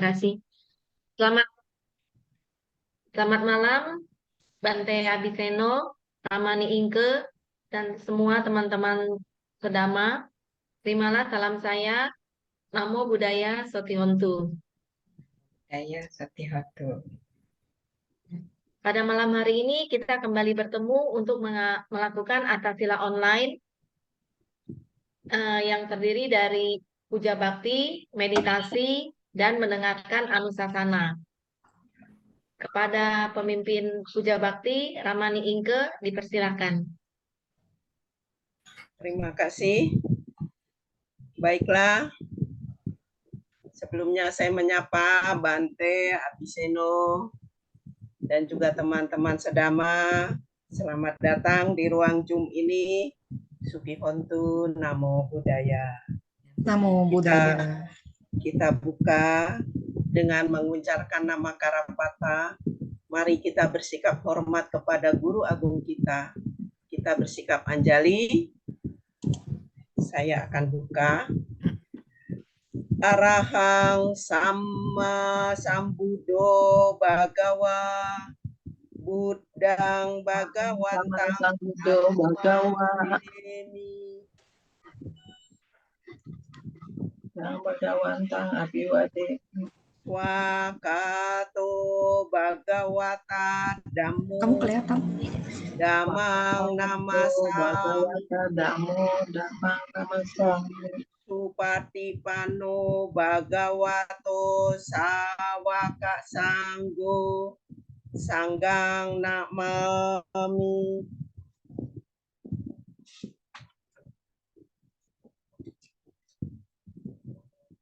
kasih. Selamat selamat malam, Bante Abiseno, Ramani Inke, dan semua teman-teman Sedama. Terimalah salam saya. Namo Buddhaya Sotihontu. Daya Satihotu. Pada malam hari ini kita kembali bertemu untuk melakukan Atasila online yang terdiri dari puja bakti, meditasi, dan mendengarkan anusasana. Kepada pemimpin puja bakti, Ramani Inke, dipersilahkan. Terima kasih. Baiklah, sebelumnya saya menyapa Bante Abiseno dan juga teman-teman Sedama. Selamat datang di ruang Zoom ini. Sukihontu, Namo Buddhaya. Namo Buddhaya. Kita buka dengan mengucapkan nama Karapata. Mari kita bersikap hormat kepada Guru Agung kita. Kita bersikap anjali. Saya akan buka. Arahang Sama Sambuddho Bhagawa Buddhang Bhagawantang Sambuddho Bhagawa Bhagawantang Abhiwademi Wakato Bhagawata Dhammo Kamu kelihatan Dhammang Namasam Bhagawata Dhammo Dhammang Namasami Supatipano Bhagavato Sawaka Sanggo Sanggang Namami.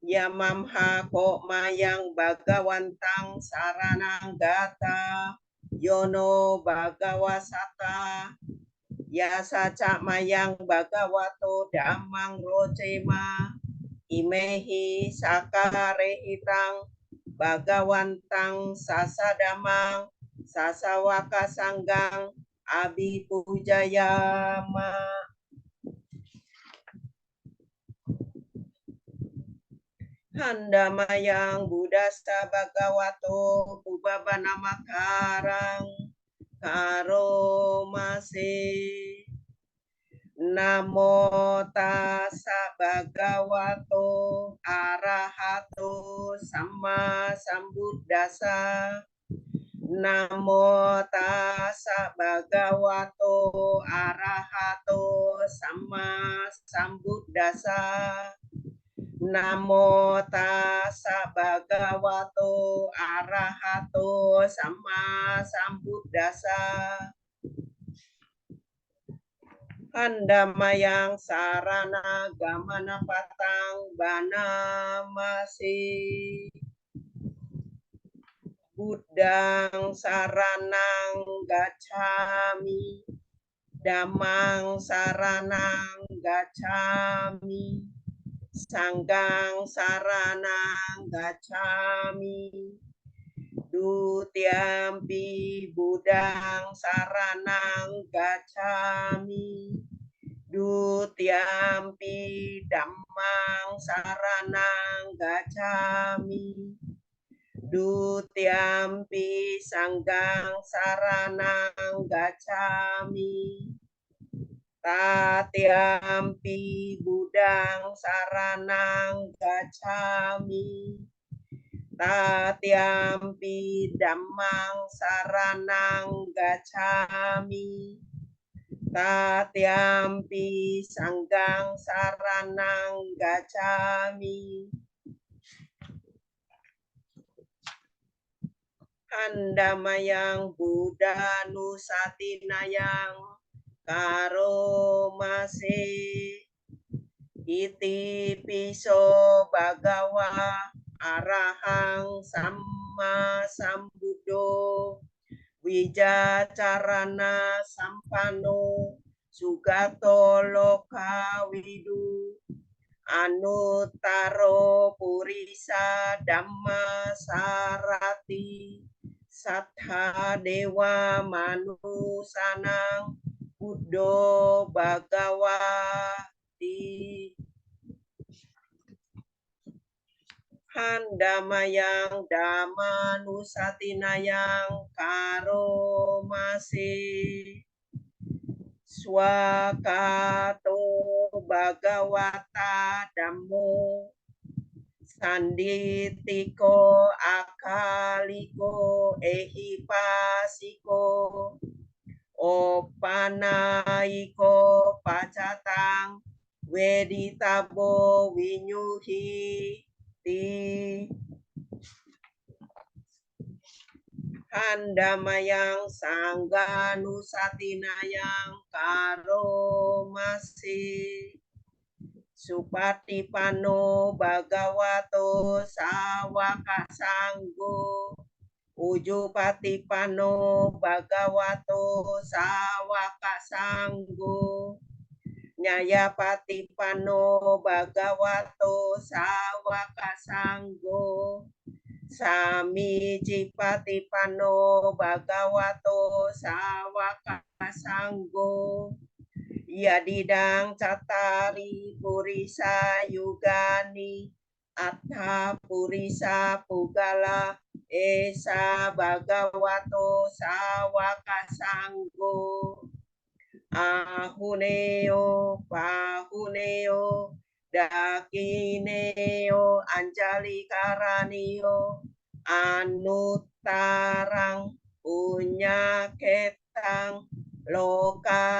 Yamamha kok mayang Bhagawantang Saranang Gata Yono Bhagawasata Yasa cak mayang Bhagavato Dhammang Rocema Imehi Sakarehitang Bhagawantang Sasadamang Sasawaka Sanggang Abi Pujayama. Handamayang Buddhasta Bhagavato Ubabana Makarang Karomase Namo tassa bhagavato arahato sama sambuddhassa. Namo tassa bhagavato arahato sama sambuddhassa. Namo tassa bhagavato arahato sama sambuddhassa. Handamayang sarana gamana patang banamasi Buddhang saranang gacchami Dhammang saranang gacchami Sanggang saranang gacchami Dutiyampi Buddhang saranang gacchami Dutiyampi Dhammang saranang gacchami Dutiyampi Sanggang saranang gacchami Tatyampi Buddhang saranang gacchami Tatyampi Dhammang saranang gacchami Tatyampi Sanggang saranang gacchami. Handamayang Buddha Nusatinayang Karomase Iti piso Bhagawa Arahang Sama Sambuddho Wijacarana Sampano Sugato Lokawidu Anuttaro Purisa Dhamma Sarati Sattha Dewa Manusanang Buddho Bhagawati. Handamayang damanusatinayang karomasi swakato bhagawata dhammo sanditiko akaliko ehipasiko opanaiko pacatang weditabo winyuhi ti handamayang sangganusatinayang karomasi supatipano bhagavato sawaka sanggo ujupatipano bhagavato sawaka sanggo nyayapatipano bhagavato sawaka sanggo samicipatipano bhagavato sawaka sanggo yadidang catari purisa yugani atta purisa pugala esa bhagavato sawaka sanggo ahuneo pahuneo dakineo anjali karanio anuttarang punyaketang lokasati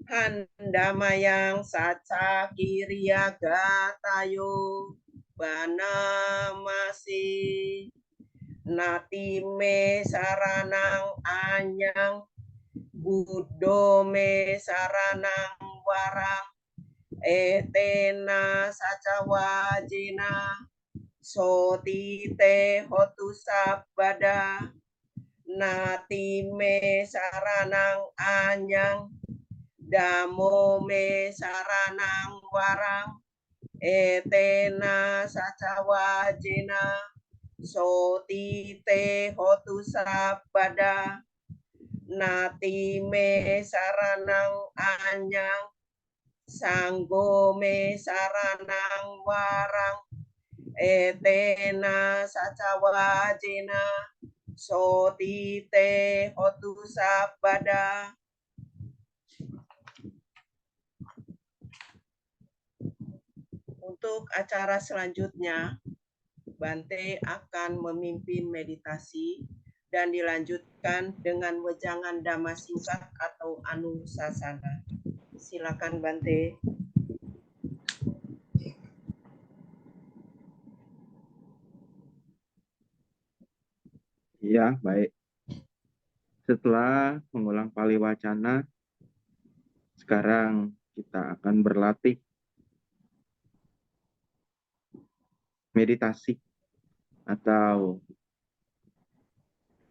handamayang saca kiriya gatayo banamasi natime saranang anyang buddho me saranang warang etena saca wajina sotite hotu sabada natime saranang anyang damo me saranang warang etena saca wajina sotite hotu sabada natime saranang anyang sanggo me saranang warang etena saca wajina sotite hotu sabada. Untuk acara selanjutnya Bante akan memimpin meditasi dan dilanjutkan dengan wejangan dhamma singkat atau anusasana. Silakan Bante. Ya, baik. Setelah mengulang pali wacana, sekarang kita akan berlatih meditasi atau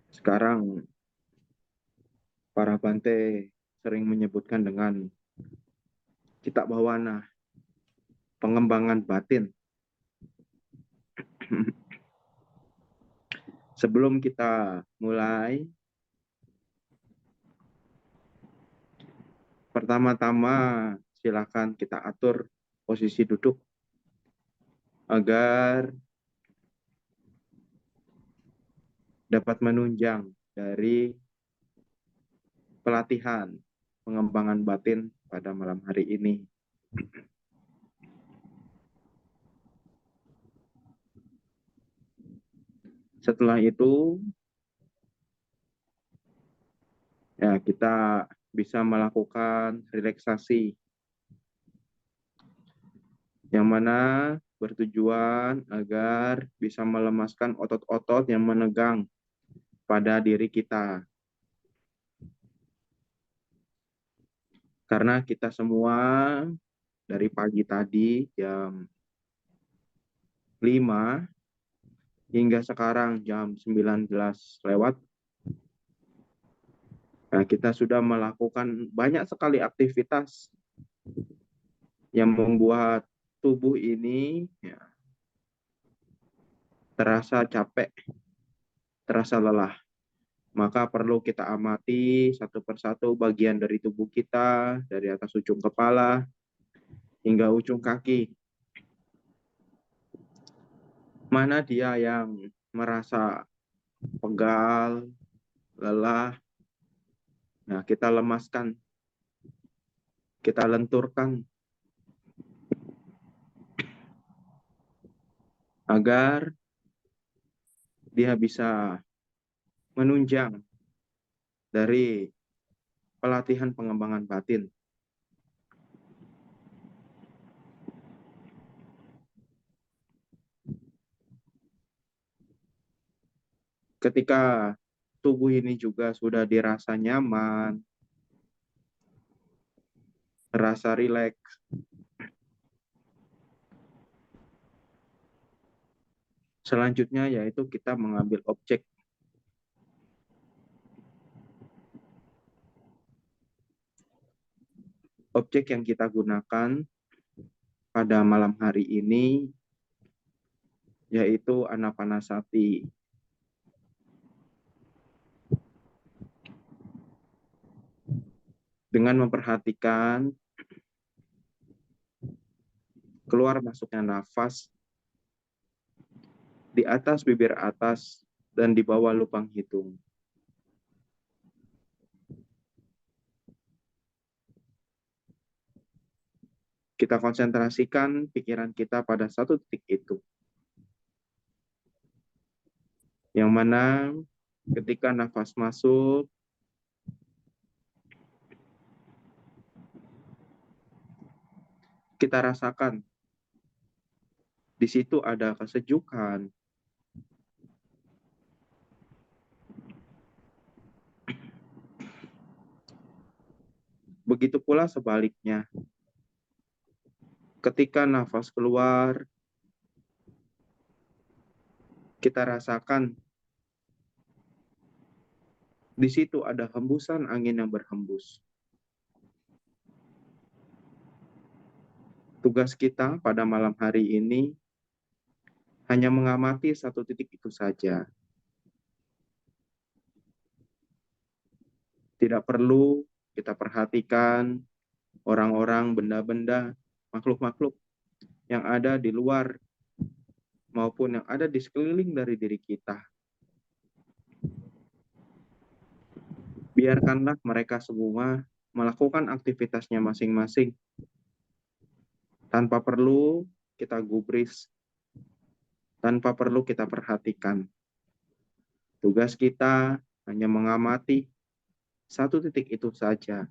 sekarang para Bante sering menyebutkan dengan cita bawana, pengembangan batin. Sebelum kita mulai, pertama-tama silakan kita atur posisi duduk agar dapat menunjang dari pelatihan pengembangan batin pada malam hari ini. Setelah itu, ya kita bisa melakukan relaksasi yang mana bertujuan agar bisa melemaskan otot-otot yang menegang pada diri kita. Karena kita semua dari pagi tadi jam 5 hingga sekarang jam 19 lewat, nah, kita sudah melakukan banyak sekali aktivitas yang membuat tubuh ini ya, terasa capek, terasa lelah. Maka perlu kita amati satu persatu bagian dari tubuh kita, dari atas ujung kepala hingga ujung kaki. Mana dia yang merasa pegal, lelah, nah kita lemaskan, kita lenturkan, agar dia bisa menunjang dari pelatihan pengembangan batin. Ketika tubuh ini juga sudah dirasa nyaman, rasa rileks, selanjutnya yaitu kita mengambil objek. Objek yang kita gunakan pada malam hari ini yaitu Anapanasati. Dengan memperhatikan keluar masuknya nafas di atas bibir atas dan di bawah lubang hidung. Kita konsentrasikan pikiran kita pada satu titik itu. Yang mana ketika nafas masuk, kita rasakan di situ ada kesejukan. Begitu pula sebaliknya. Ketika nafas keluar, kita rasakan di situ ada hembusan angin yang berhembus. Tugas kita pada malam hari ini hanya mengamati satu titik itu saja. Tidak perlu kita perhatikan orang-orang, benda-benda, makhluk-makhluk yang ada di luar maupun yang ada di sekeliling dari diri kita. Biarkanlah mereka semua melakukan aktivitasnya masing-masing tanpa perlu kita gubris, tanpa perlu kita perhatikan. Tugas kita hanya mengamati satu titik itu saja.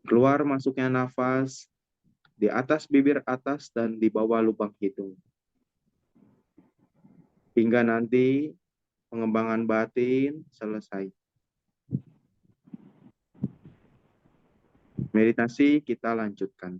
Keluar masuknya nafas di atas bibir atas dan di bawah lubang hidung. Hingga nanti pengembangan batin selesai. Meditasi kita lanjutkan.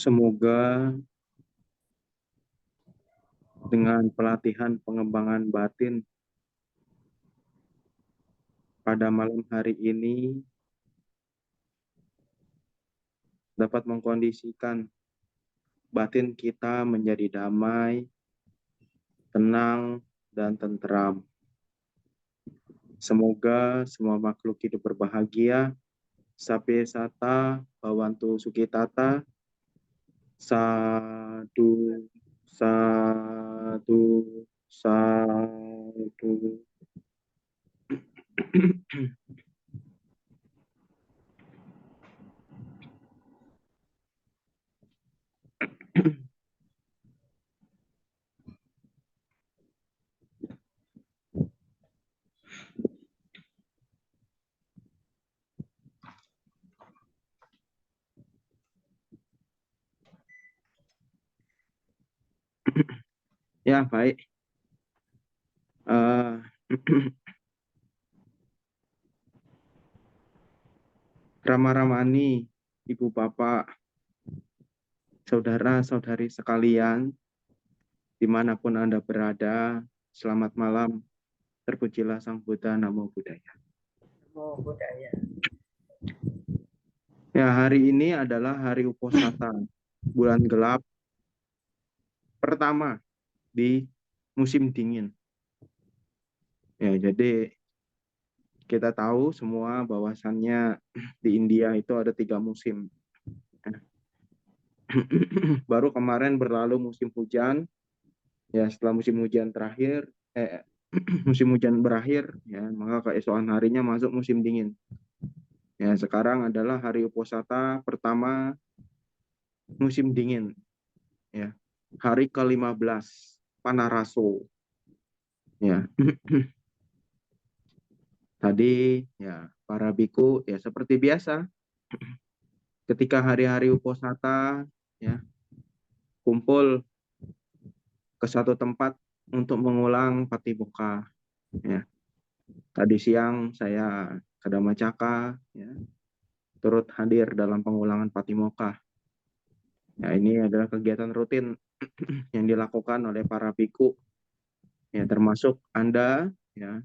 Semoga dengan pelatihan pengembangan batin pada malam hari ini dapat mengkondisikan batin kita menjadi damai, tenang, dan tentram. Semoga semua makhluk hidup berbahagia. Sape sata, bawantu sukitata, sadu, sadu, sadu. Ya, baik. Eh, Rama-Ramani, Ibu Bapak, Saudara-saudari sekalian, dimanapun Anda berada, selamat malam. Terpujilah Sang Buddha, Namo Buddhaya. Namo Buddhaya. Ya, hari ini adalah hari Uposatha, bulan gelap pertama di musim dingin. Ya, jadi kita tahu semua bahwasannya di India itu ada 3 musim. Baru kemarin berlalu musim hujan. Ya, setelah musim hujan terakhir, musim hujan berakhir, ya, maka keesokan harinya masuk musim dingin. Ya, sekarang adalah hari Uposatha pertama musim dingin. Ya, hari ke-15 Panaraso. Ya. Tadi ya para biku ya seperti biasa ketika hari-hari Uposatha ya kumpul ke satu tempat untuk mengulang Patimokkha ya. Tadi siang saya ke Dhammacakka ya, turut hadir dalam pengulangan Patimokkha. Ya, ini adalah kegiatan rutin yang dilakukan oleh para biku ya, termasuk Anda ya.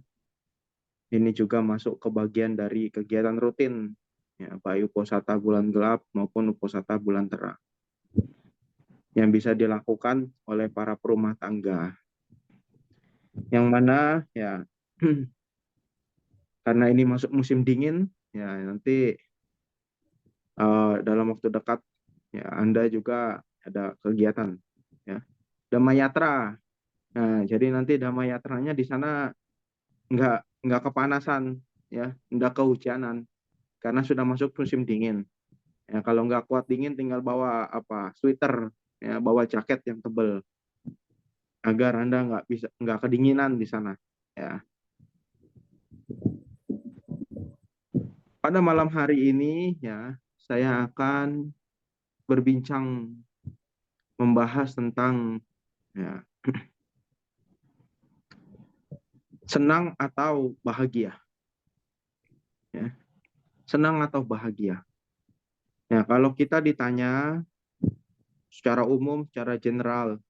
Ini juga masuk ke bagian dari kegiatan rutin ya, baik Uposatha bulan gelap maupun Uposatha bulan terang yang bisa dilakukan oleh para perumah tangga. Yang mana ya karena ini masuk musim dingin ya nanti dalam waktu dekat ya Anda juga ada kegiatan ya Dhammayatra. Nah, jadi nanti Dhammayatranya di sana nggak kepanasan ya, nggak kehujanan karena sudah masuk musim dingin. Ya, kalau nggak kuat dingin tinggal bawa sweater ya, bawa jaket yang tebal agar Anda nggak kedinginan di sana ya. Pada malam hari ini ya saya akan berbincang membahas tentang ya, senang atau bahagia ya. Senang atau bahagia ya, kalau kita ditanya secara umum, secara general,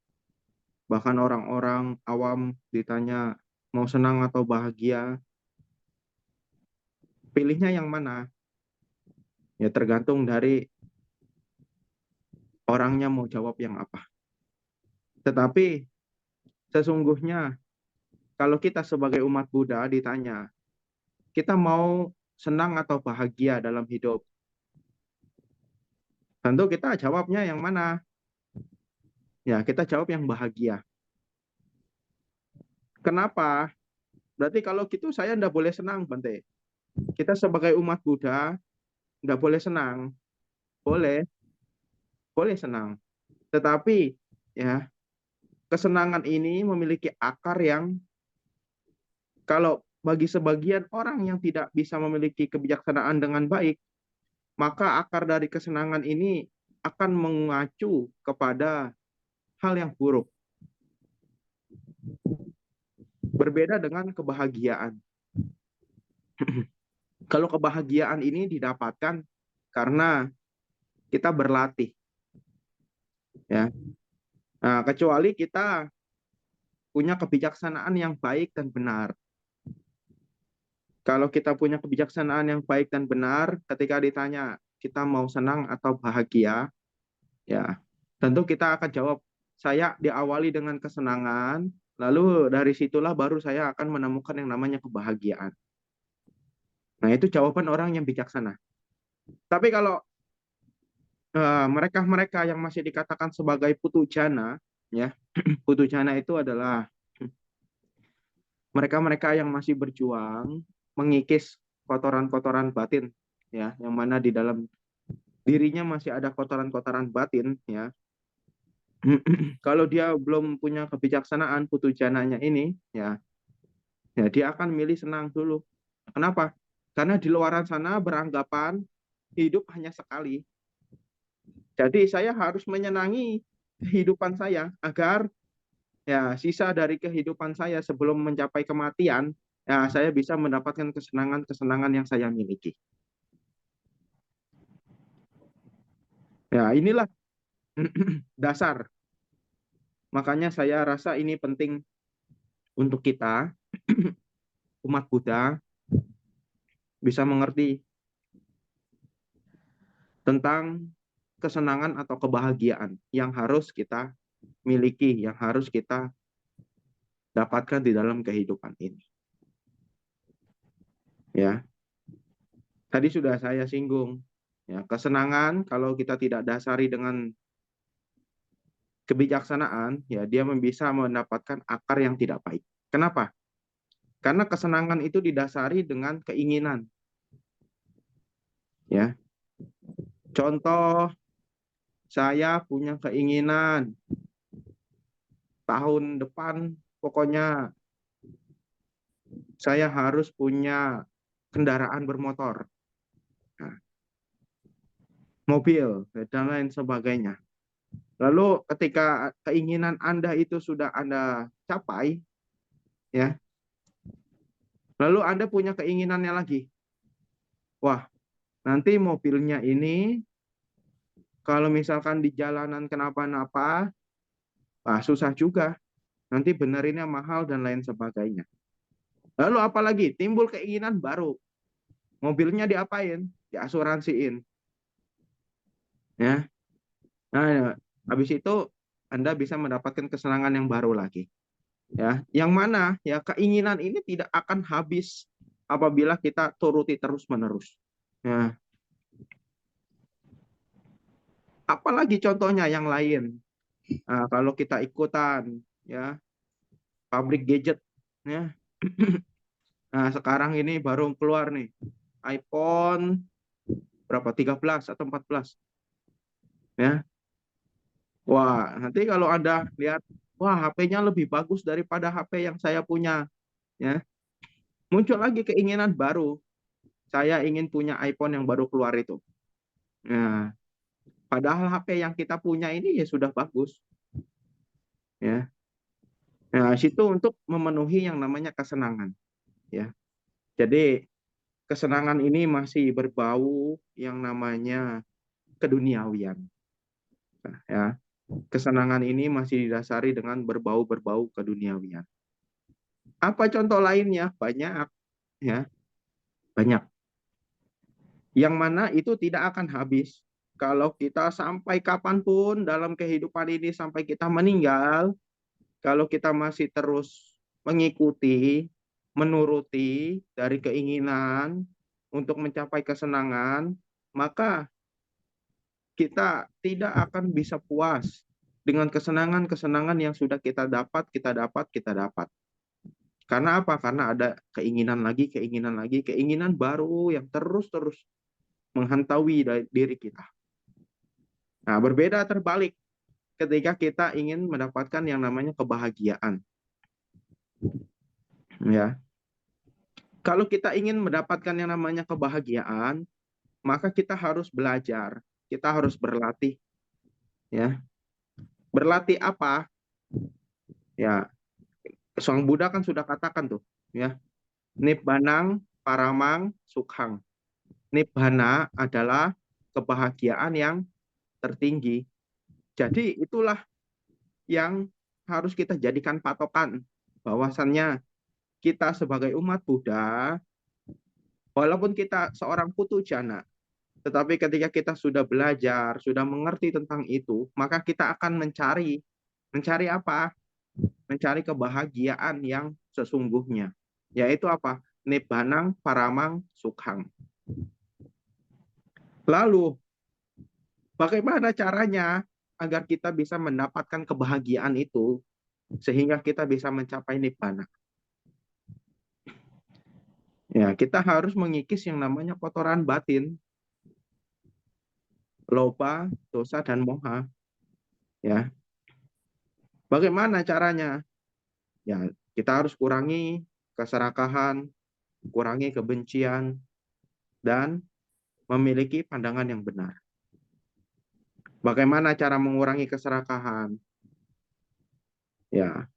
bahkan orang-orang awam ditanya mau senang atau bahagia, pilihnya yang mana? Ya tergantung dari orangnya mau jawab yang apa. Tetapi sesungguhnya kalau kita sebagai umat Buddha ditanya, kita mau senang atau bahagia dalam hidup? Tentu kita jawabnya yang mana? Ya, kita jawab yang bahagia. Kenapa? Berarti kalau gitu saya nggak boleh senang, Bante. Kita sebagai umat Buddha nggak boleh senang. Boleh, boleh senang. Tetapi ya kesenangan ini memiliki akar yang kalau bagi sebagian orang yang tidak bisa memiliki kebijaksanaan dengan baik, maka akar dari kesenangan ini akan mengacu kepada hal yang buruk. Berbeda dengan kebahagiaan. Kalau kebahagiaan ini didapatkan karena kita berlatih. Ya. Nah, kecuali kita punya kebijaksanaan yang baik dan benar. Kalau kita punya kebijaksanaan yang baik dan benar, ketika ditanya kita mau senang atau bahagia, ya tentu kita akan jawab, saya diawali dengan kesenangan, lalu dari situlah baru saya akan menemukan yang namanya kebahagiaan. Nah, itu jawaban orang yang bijaksana. Tapi kalau mereka-mereka yang masih dikatakan sebagai putu jana, ya, putu jana itu adalah mereka-mereka yang masih berjuang mengikis kotoran-kotoran batin, ya, yang mana di dalam dirinya masih ada kotoran-kotoran batin, ya. Kalau dia belum punya kebijaksanaan putu jananya ini, ya, ya dia akan milih senang dulu. Kenapa? Karena di luaran sana beranggapan hidup hanya sekali. Jadi saya harus menyenangi kehidupan saya agar ya sisa dari kehidupan saya sebelum mencapai kematian, ya saya bisa mendapatkan kesenangan-kesenangan yang saya miliki. Ya, inilah dasar. Makanya saya rasa ini penting untuk kita umat Buddha bisa mengerti tentang kesenangan atau kebahagiaan yang harus kita miliki, yang harus kita dapatkan di dalam kehidupan ini. Ya, tadi sudah saya singgung. Ya, kesenangan kalau kita tidak dasari dengan kebijaksanaan, ya dia bisa mendapatkan akar yang tidak baik. Kenapa? Karena kesenangan itu didasari dengan keinginan. Ya, contoh saya punya keinginan tahun depan pokoknya saya harus punya kendaraan bermotor, nah, mobil, dan lain sebagainya. Lalu ketika keinginan Anda itu sudah Anda capai, ya, lalu Anda punya keinginannya lagi. Wah, nanti mobilnya ini kalau misalkan di jalanan kenapa-napa, wah, susah juga. Nanti benerinnya mahal dan lain sebagainya. Lalu apalagi timbul keinginan baru. Mobilnya diapain? Diasuransiin. Ya. Nah, habis itu Anda bisa mendapatkan kesenangan yang baru lagi. Ya, yang mana ya keinginan ini tidak akan habis apabila kita turuti terus-menerus. Ya. Apalagi contohnya yang lain. Nah, kalau kita ikutan ya pabrik gadget ya. Nah, sekarang ini baru keluar nih iPhone berapa 13 atau 14 ya. Wah, nanti kalau Anda lihat wah HP-nya lebih bagus daripada HP yang saya punya ya. Muncul lagi keinginan baru. Saya ingin punya iPhone yang baru keluar itu. Nah, padahal HP yang kita punya ini ya sudah bagus ya. Nah, situ untuk memenuhi yang namanya kesenangan ya. Jadi kesenangan ini masih berbau yang namanya keduniawian. Nah, ya. Kesenangan ini masih didasari dengan berbau-berbau keduniawian. Apa contoh lainnya? Banyak ya, banyak. Yang mana itu tidak akan habis. Kalau kita sampai kapanpun dalam kehidupan ini sampai kita meninggal, kalau kita masih terus mengikuti, menuruti dari keinginan untuk mencapai kesenangan, maka kita tidak akan bisa puas dengan kesenangan-kesenangan yang sudah kita dapat, kita dapat, kita dapat. Karena apa? Karena ada keinginan lagi, keinginan baru yang terus-terus menghantaui diri kita. Nah, berbeda terbalik ketika kita ingin mendapatkan yang namanya kebahagiaan. Ya. Kalau kita ingin mendapatkan yang namanya kebahagiaan, maka kita harus belajar, kita harus berlatih. Ya. Berlatih apa? Ya, Sang Buddha kan sudah katakan tuh, ya. Nibbanang paramang sukhang. Nibbana adalah kebahagiaan yang tertinggi. Jadi itulah yang harus kita jadikan patokan, bahwasannya kita sebagai umat Buddha, walaupun kita seorang putu jana, tetapi ketika kita sudah belajar, sudah mengerti tentang itu, maka kita akan mencari apa? Mencari kebahagiaan yang sesungguhnya. Yaitu apa? Nibbanang paramang sukhang. Lalu, bagaimana caranya agar kita bisa mendapatkan kebahagiaan itu sehingga kita bisa mencapai nibbana? Ya, kita harus mengikis yang namanya kotoran batin, loba, dosa, dan moha. Ya, bagaimana caranya? Ya, kita harus kurangi keserakahan, kurangi kebencian, dan memiliki pandangan yang benar. Bagaimana cara mengurangi keserakahan? Ya,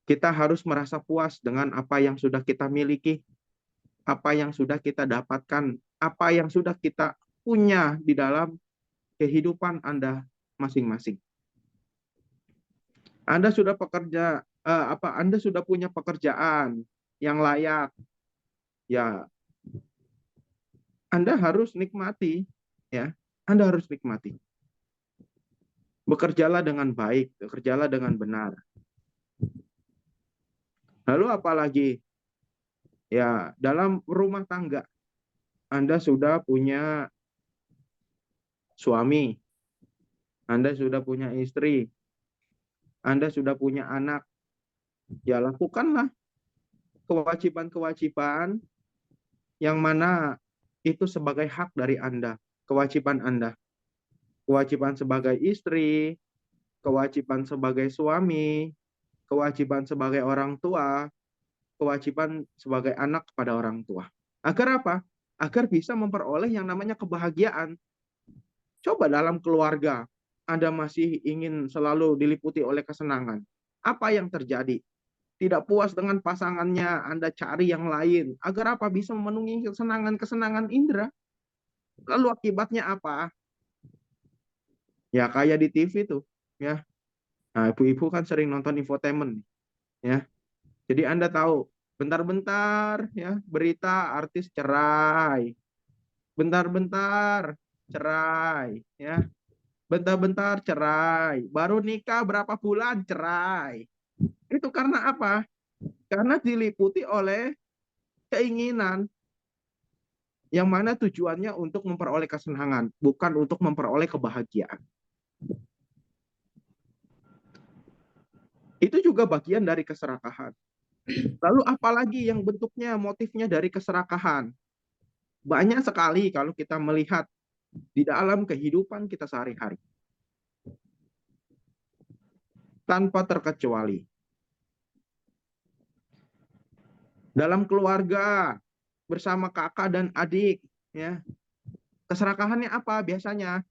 kita harus merasa puas dengan apa yang sudah kita miliki, apa yang sudah kita dapatkan, apa yang sudah kita punya di dalam kehidupan Anda masing-masing. Anda sudah Anda sudah punya pekerjaan yang layak. Ya, Anda harus nikmati, ya. Anda harus nikmati. Bekerjalah dengan baik, bekerjalah dengan benar. Lalu apalagi? Ya, dalam rumah tangga Anda sudah punya suami, Anda sudah punya istri, Anda sudah punya anak. Ya, lakukanlah kewajiban-kewajiban yang mana itu sebagai hak dari Anda, kewajiban Anda. Kewajiban sebagai istri, kewajiban sebagai suami, kewajiban sebagai orang tua, kewajiban sebagai anak kepada orang tua. Agar apa? Agar bisa memperoleh yang namanya kebahagiaan. Coba dalam keluarga, Anda masih ingin selalu diliputi oleh kesenangan. Apa yang terjadi? Tidak puas dengan pasangannya, Anda cari yang lain. Agar apa? Bisa memenuhi kesenangan-kesenangan indera. Lalu akibatnya apa? Ya kayak di TV tuh, ya. Nah, ibu-ibu kan sering nonton infotainment, ya. Jadi Anda tahu, bentar-bentar ya berita artis cerai. Bentar-bentar cerai, ya. Bentar-bentar cerai. Baru nikah berapa bulan cerai. Itu karena apa? Karena diliputi oleh keinginan yang mana tujuannya untuk memperoleh kesenangan, bukan untuk memperoleh kebahagiaan. Itu juga bagian dari keserakahan. Lalu apalagi yang bentuknya, motifnya dari keserakahan? Banyak sekali kalau kita melihat di dalam kehidupan kita sehari-hari. Tanpa terkecuali. Dalam keluarga, bersama kakak dan adik, ya. Keserakahannya apa biasanya?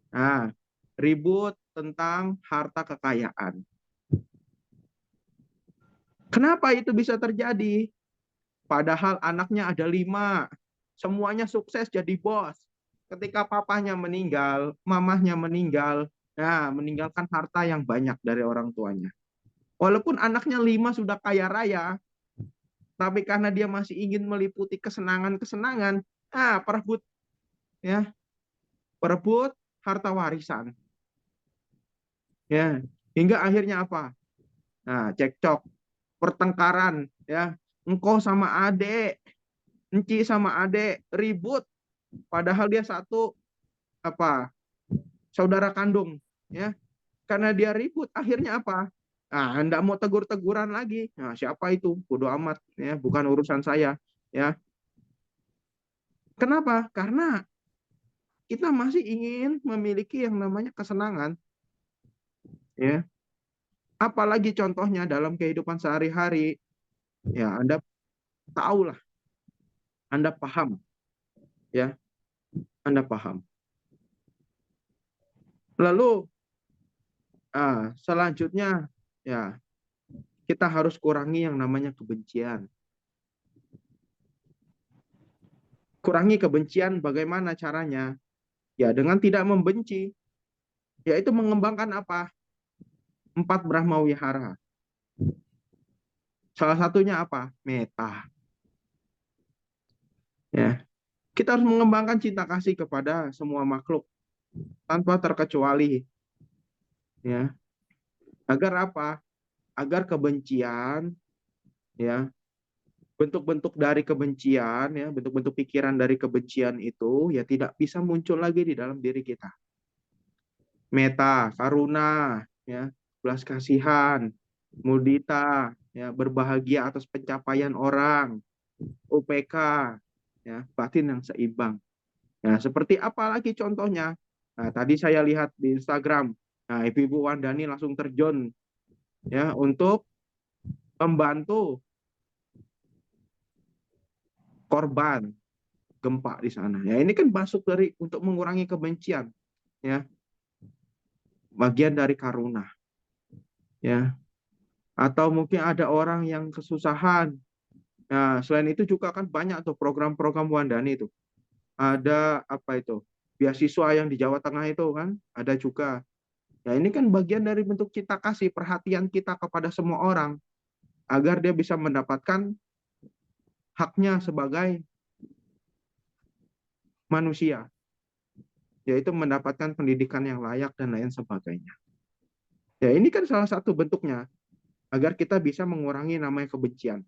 Nah, ribut tentang harta kekayaan. Kenapa itu bisa terjadi? Padahal anaknya ada 5, semuanya sukses jadi bos. Ketika papahnya meninggal, mamahnya meninggal, nah meninggalkan harta yang banyak dari orang tuanya. Walaupun anaknya 5 sudah kaya raya, tapi karena dia masih ingin meliputi kesenangan-kesenangan, perebut, ya, perebut harta warisan. Ya, hingga akhirnya apa? Nah, cekcok, pertengkaran, ya. Engkau sama adek, enci sama adek ribut, padahal dia satu apa? Saudara kandung, ya. Karena dia ribut, akhirnya apa? Nah, Anda mau tegur-teguran lagi. Nah, siapa itu? Bodoh amat, ya, bukan urusan saya, ya. Kenapa? Karena kita masih ingin memiliki yang namanya kesenangan, ya. Apalagi contohnya dalam kehidupan sehari-hari, ya Anda tahulah, Anda paham, ya, Anda paham. Lalu selanjutnya, ya, kita harus kurangi yang namanya kebencian. Kurangi kebencian bagaimana caranya? Ya dengan tidak membenci. yaitu mengembangkan apa? 4 Brahma Wihara. Salah satunya apa? Metta. Ya, kita harus mengembangkan cinta kasih kepada semua makhluk tanpa terkecuali, ya. Agar apa? Agar kebencian, ya, bentuk-bentuk dari kebencian, ya, bentuk-bentuk pikiran dari kebencian itu ya tidak bisa muncul lagi di dalam diri kita. Metta, karuna, ya, belas kasihan, mudita, ya, berbahagia atas pencapaian orang, UPK, ya, batin yang seimbang. Nah, seperti apa lagi contohnya? Nah, tadi saya lihat di Instagram, nah, Ibu-Ibu Wandani langsung terjun, ya, untuk membantu korban gempa di sana. Ya, ini kan masuk dari untuk mengurangi kebencian, ya, bagian dari karuna, ya. Atau mungkin ada orang yang kesusahan. Nah, selain itu juga kan banyak tuh program-program Wandani itu. Ada apa itu? Beasiswa yang di Jawa Tengah itu kan, ada juga. Ya, ini kan bagian dari bentuk cinta kasih, perhatian kita kepada semua orang agar dia bisa mendapatkan haknya sebagai manusia, yaitu mendapatkan pendidikan yang layak dan lain sebagainya. Ya, ini kan salah satu bentuknya agar kita bisa mengurangi namanya kebencian.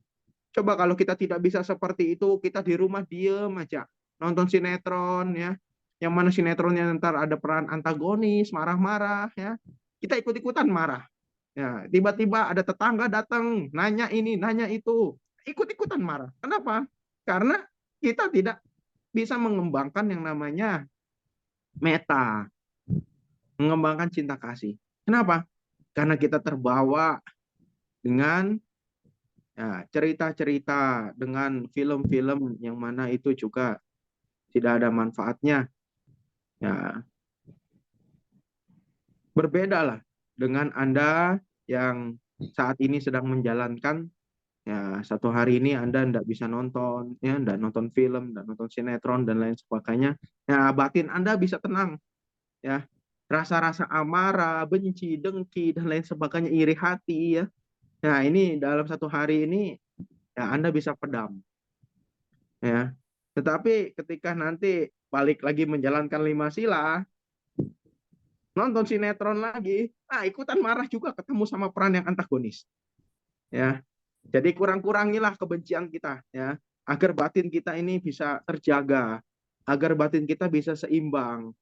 Coba kalau kita tidak bisa seperti itu, kita di rumah diem aja, nonton sinetron, ya, yang mana sinetronnya ntar ada peran antagonis, marah-marah, ya, kita ikut-ikutan marah. Ya, tiba-tiba ada tetangga datang, nanya ini, nanya itu, ikut-ikutan marah. Kenapa? Karena kita tidak bisa mengembangkan yang namanya meta, mengembangkan cinta kasih. Kenapa? Karena kita terbawa dengan ya, cerita-cerita, dengan film-film yang mana itu juga tidak ada manfaatnya. Ya, berbeda lah dengan Anda yang saat ini sedang menjalankan, ya, satu hari ini Anda tidak bisa nonton, ya, tidak nonton film, tidak nonton sinetron dan lain sebagainya. Ya, batin Anda bisa tenang, ya. Rasa-rasa amarah, benci, dengki dan lain sebagainya, iri hati, ya. Nah, ini dalam satu hari ini ya Anda bisa pedam, ya. Tetapi ketika nanti balik lagi menjalankan 5 sila, nonton sinetron lagi, ikutan marah juga ketemu sama peran yang antagonis, ya. Jadi kurang-kurangilah kebencian kita, ya, agar batin kita ini bisa terjaga, agar batin kita bisa seimbang,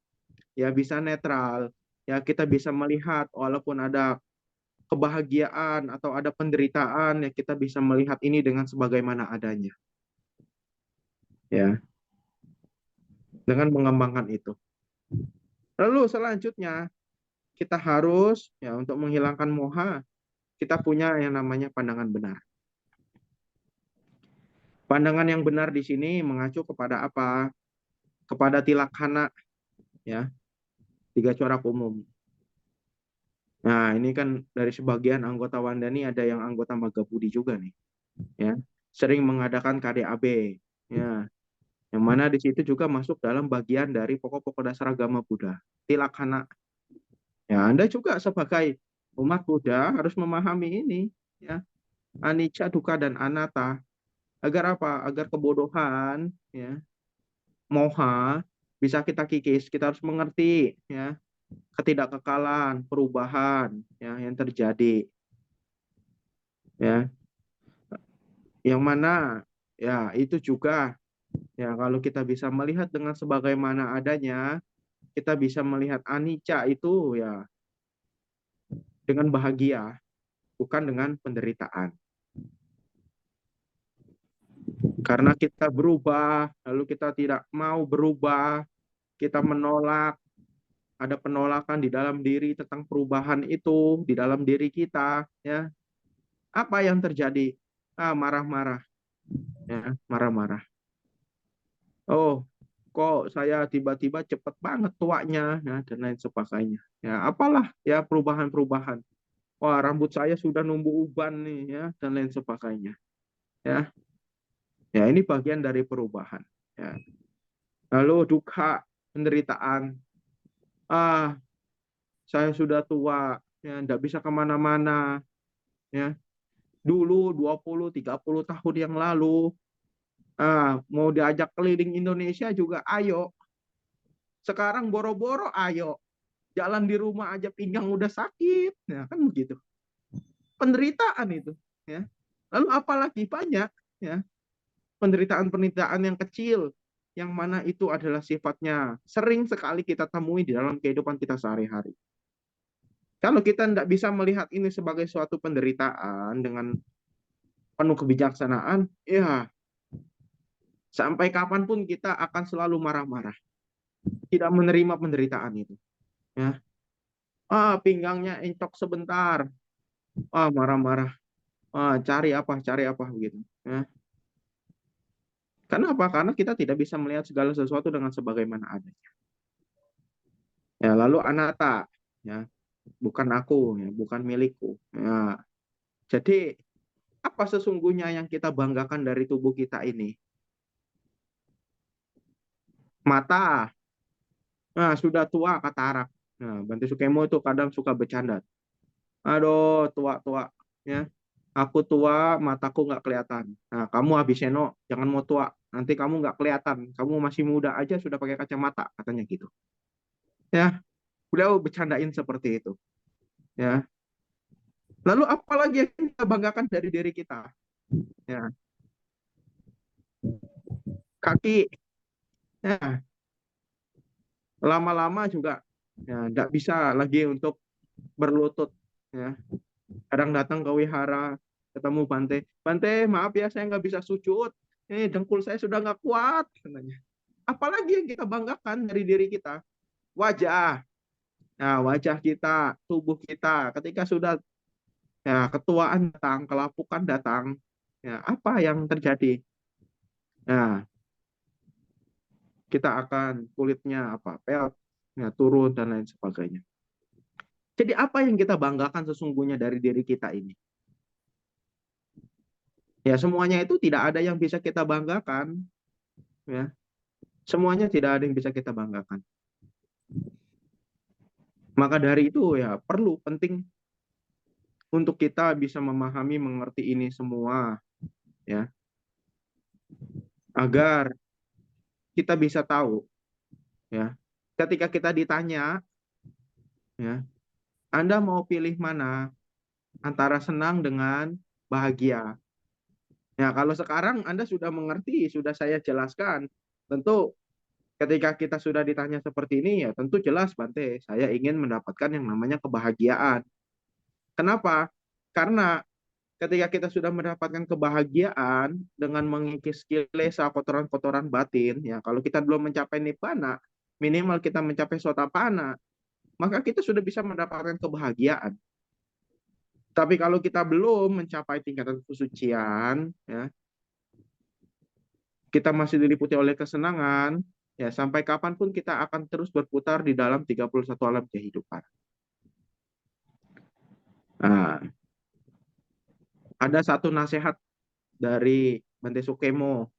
ya, bisa netral, ya, kita bisa melihat walaupun ada kebahagiaan atau ada penderitaan, ya, kita bisa melihat ini dengan sebagaimana adanya, ya, dengan mengembangkan itu. Lalu selanjutnya kita harus, ya, untuk menghilangkan moha, kita punya yang namanya pandangan benar. Pandangan yang benar di sini mengacu kepada apa? Kepada tilaksana, ya, 3 corak umum. Nah, ini kan dari sebagian anggota Wandani ada yang anggota Magabudi juga nih, ya, sering mengadakan KDAB, ya, yang mana di situ juga masuk dalam bagian dari pokok-pokok dasar agama Buddha, tilaksana. Ya, Anda juga sebagai umat Buddha harus memahami ini, ya, anicca, dukkha dan anatta. Agar apa? Agar kebodohan, ya, moha bisa kita kikis. Kita harus mengerti, ya, ketidakkekalan, perubahan, ya, yang terjadi, ya, yang mana ya itu juga, ya, kalau kita bisa melihat dengan sebagaimana adanya, kita bisa melihat anicca itu ya dengan bahagia, bukan dengan penderitaan. Karena kita berubah, lalu kita tidak mau berubah, kita menolak, ada penolakan di dalam diri tentang perubahan itu di dalam diri kita, ya. Apa yang terjadi? Marah-marah, ya, marah-marah. Oh, kok saya tiba-tiba cepet banget tuanya, ya, dan lain sebagainya. Ya, apalah, ya, perubahan-perubahan. Wah, rambut saya sudah numbuh uban nih, ya, dan lain sebagainya. Ya, ya, ini bagian dari perubahan. Ya. Lalu dukkha, penderitaan. Ah, saya sudah tua, ya, nggak bisa kemana-mana, ya. Dulu 20-30 tahun yang lalu, mau diajak keliling Indonesia juga ayo. Sekarang boro-boro ayo. Jalan di rumah aja pinggang udah sakit, ya kan begitu. Penderitaan itu, ya. Lalu apalagi banyak, ya, penderitaan-penderitaan yang kecil, yang mana itu adalah sifatnya sering sekali kita temui di dalam kehidupan kita sehari-hari. Kalau kita tidak bisa melihat ini sebagai suatu penderitaan dengan penuh kebijaksanaan, ya sampai kapanpun kita akan selalu marah-marah, tidak menerima penderitaan itu. Ya, pinggangnya encok sebentar, marah-marah, cari apa begitu. Ya. Karena apa? Karena kita tidak bisa melihat segala sesuatu dengan sebagaimana adanya. Ya, lalu anatta, ya, bukan aku, ya, bukan milikku. Ya. Jadi apa sesungguhnya yang kita banggakan dari tubuh kita ini? Mata. Nah, sudah tua katarak. Nah, Bante Sukemo itu kadang suka bercanda. Aduh, tua-tua. Ya, aku tua, mataku nggak kelihatan. Nah, kamu Abhiseno, jangan mau tua. Nanti kamu nggak kelihatan. Kamu masih muda aja sudah pakai kacamata, katanya gitu. Ya, beliau bercandain seperti itu. Ya. Lalu apalagi yang kita banggakan dari diri kita? Ya, kaki. Ya, lama-lama juga ya nggak bisa lagi untuk berlutut. Ya, kadang datang ke wihara, ketemu Bante. Bante, maaf ya saya nggak bisa sujud. Dengkul saya sudah nggak kuat, katanya. Apalagi yang kita banggakan dari diri kita? Wajah. Nah, wajah kita, tubuh kita, ketika sudah ya ketuaan datang, kelapukan datang, ya apa yang terjadi? Nah, kita akan kulitnya apa? Peot, ya, turun dan lain sebagainya. Jadi apa yang kita banggakan sesungguhnya dari diri kita ini? Ya, semuanya itu tidak ada yang bisa kita banggakan, ya. Semuanya tidak ada yang bisa kita banggakan. Maka dari itu ya perlu penting untuk kita bisa memahami, mengerti ini semua, ya, agar kita bisa tahu, ya, ketika kita ditanya, ya, Anda mau pilih mana antara senang dengan bahagia? Ya, kalau sekarang Anda sudah mengerti, sudah saya jelaskan, tentu ketika kita sudah ditanya seperti ini, ya tentu jelas, Bante, saya ingin mendapatkan yang namanya kebahagiaan. Kenapa? Karena ketika kita sudah mendapatkan kebahagiaan dengan mengikis kilesa kotoran-kotoran batin, ya kalau kita belum mencapai nibbana, minimal kita mencapai sotapana, maka kita sudah bisa mendapatkan kebahagiaan. Tapi kalau kita belum mencapai tingkatan kesucian, ya, kita masih diliputi oleh kesenangan, ya sampai kapanpun kita akan terus berputar di dalam 31 alam kehidupan. Nah, ada satu nasihat dari Bante Sukemo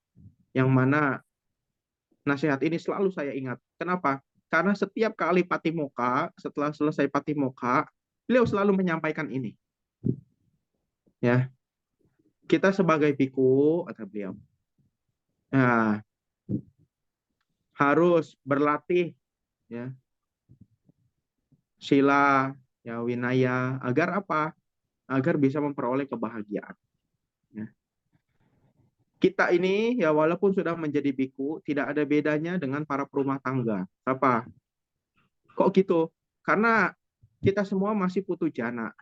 yang mana nasihat ini selalu saya ingat. Kenapa? Karena setiap kali patimokkha, setelah selesai patimokkha, beliau selalu menyampaikan ini. Ya, kita sebagai biku, kata beliau, nah, harus berlatih, ya, sila, ya, winaya, agar apa? Agar bisa memperoleh kebahagiaan. Ya. Kita ini, ya walaupun sudah menjadi biku, tidak ada bedanya dengan para perumah tangga. Apa? Kok gitu? Karena kita semua masih putu jana.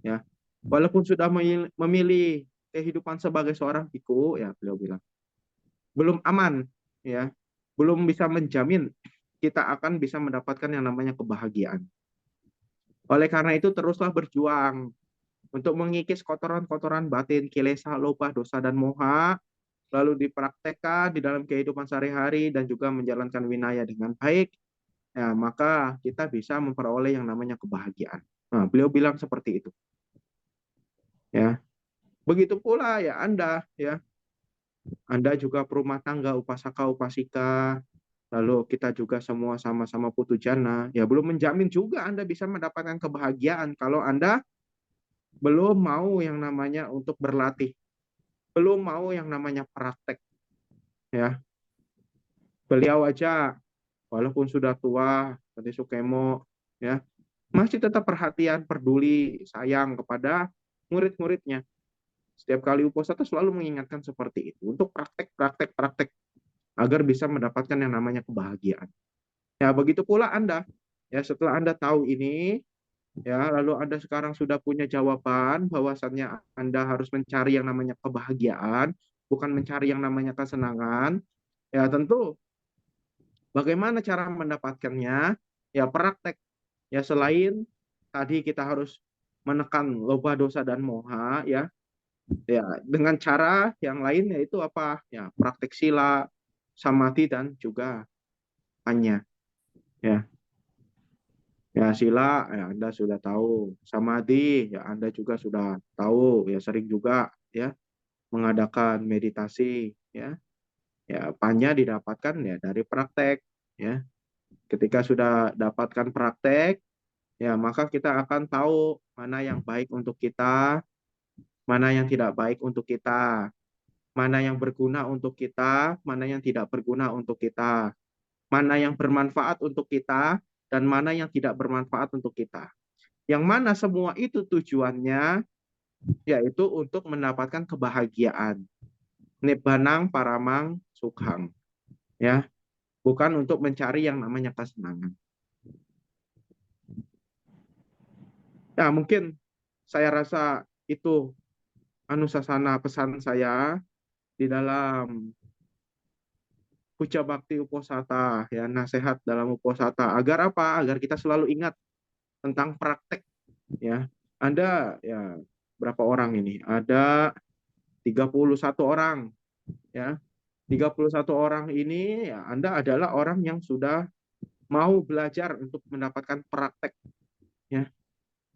Ya. Walaupun sudah memilih kehidupan sebagai seorang biku, ya beliau bilang, belum aman, ya, belum bisa menjamin kita akan bisa mendapatkan yang namanya kebahagiaan. Oleh karena itu teruslah berjuang untuk mengikis kotoran-kotoran batin, kilesa, loba, dosa, dan moha, lalu dipraktekkan di dalam kehidupan sehari-hari dan juga menjalankan winaya dengan baik, ya, maka kita bisa memperoleh yang namanya kebahagiaan. Nah, beliau bilang seperti itu. Ya, begitu pula ya Anda, ya. Anda juga perumah tangga, upasaka, upasika, lalu kita juga semua sama-sama putu jana, ya belum menjamin juga Anda bisa mendapatkan kebahagiaan kalau Anda belum mau yang namanya untuk berlatih, belum mau yang namanya praktek, ya. Beliau aja walaupun sudah tua, seperti Sukemo, ya, masih tetap perhatian, peduli, sayang kepada murid-muridnya. Setiap kali uposatha selalu mengingatkan seperti itu untuk praktek, praktek, praktek agar bisa mendapatkan yang namanya kebahagiaan. Ya, begitu pula Anda. Ya, setelah Anda tahu ini, ya, lalu Anda sekarang sudah punya jawaban bahwasannya Anda harus mencari yang namanya kebahagiaan, bukan mencari yang namanya kesenangan. Ya, tentu bagaimana cara mendapatkannya? Ya, praktek. Ya, selain tadi kita harus menekan loba, dosa, dan moha, ya, ya dengan cara yang lain yaitu apa? Ya, praktek sila, samadhi, dan juga hanya. Ya, ya sila, ya Anda sudah tahu. Samadhi, ya Anda juga sudah tahu. Ya sering juga ya mengadakan meditasi. Ya, ya panya didapatkan ya dari praktek. Ya, ketika sudah dapatkan praktek, ya maka kita akan tahu mana yang baik untuk kita, mana yang tidak baik untuk kita, mana yang berguna untuk kita, mana yang tidak berguna untuk kita, mana yang bermanfaat untuk kita, dan mana yang tidak bermanfaat untuk kita. Yang mana semua itu tujuannya yaitu untuk mendapatkan kebahagiaan. Nibbanang paramang sukhang. Ya, bukan untuk mencari yang namanya kesenangan. Ya, mungkin saya rasa itu anusasana pesan saya di dalam puja bakti uposatha, ya, nasihat dalam uposatha. Agar apa? Agar kita selalu ingat tentang praktek, ya. Anda ya berapa orang ini? Ada 31 orang, ya. 31 orang ini ya Anda adalah orang yang sudah mau belajar untuk mendapatkan praktek, ya,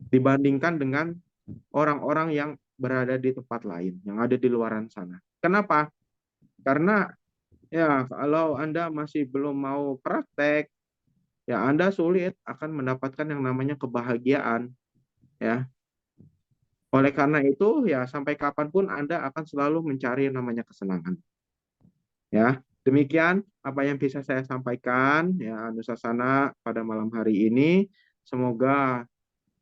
dibandingkan dengan orang-orang yang berada di tempat lain, yang ada di luaran sana. Kenapa? Karena ya kalau Anda masih belum mau praktek, ya Anda sulit akan mendapatkan yang namanya kebahagiaan, ya. Oleh karena itu, ya sampai kapanpun Anda akan selalu mencari yang namanya kesenangan. Ya, demikian apa yang bisa saya sampaikan, ya Anusasana pada malam hari ini. Semoga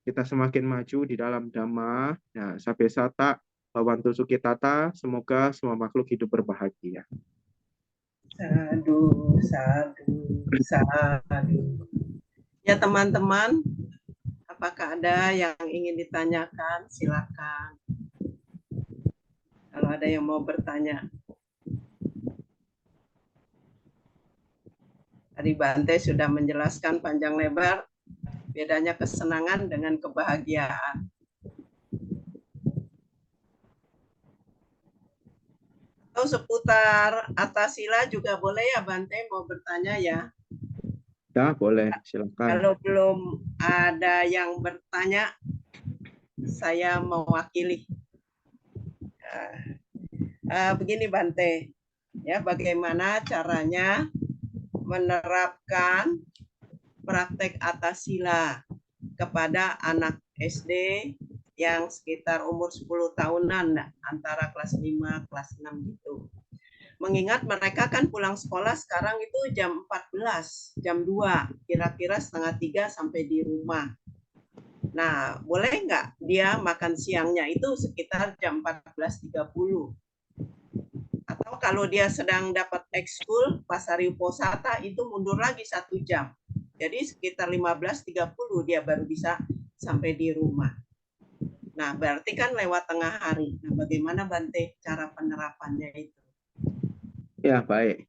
kita semakin maju di dalam Dhamma, ya Sabesata, Bawantu Sukitata, semoga semua makhluk hidup berbahagia. Sadu, sadu, sadu. Ya teman-teman, apakah ada yang ingin ditanyakan? Silakan. Kalau ada yang mau bertanya. Tadi Bante sudah menjelaskan panjang lebar bedanya kesenangan dengan kebahagiaan. Atau seputar Atasila juga boleh ya Bante mau bertanya ya. Ya, boleh, silakan. Kalau belum ada yang bertanya, saya mewakili. Begini Bante, ya bagaimana caranya menerapkan praktek Atasila kepada anak SD yang sekitar umur 10 tahunan, antara kelas 5, kelas 6 gitu. Mengingat mereka kan pulang sekolah sekarang itu jam 14, jam 2, kira-kira setengah 3 sampai di rumah. Nah, boleh nggak dia makan siangnya itu sekitar jam 14.30? Atau kalau dia sedang dapat ekskul pas hari uposatha itu mundur lagi 1 jam. Jadi sekitar 15.30 dia baru bisa sampai di rumah. Nah, berarti kan lewat tengah hari. Nah, bagaimana Bante cara penerapannya itu? Ya, baik.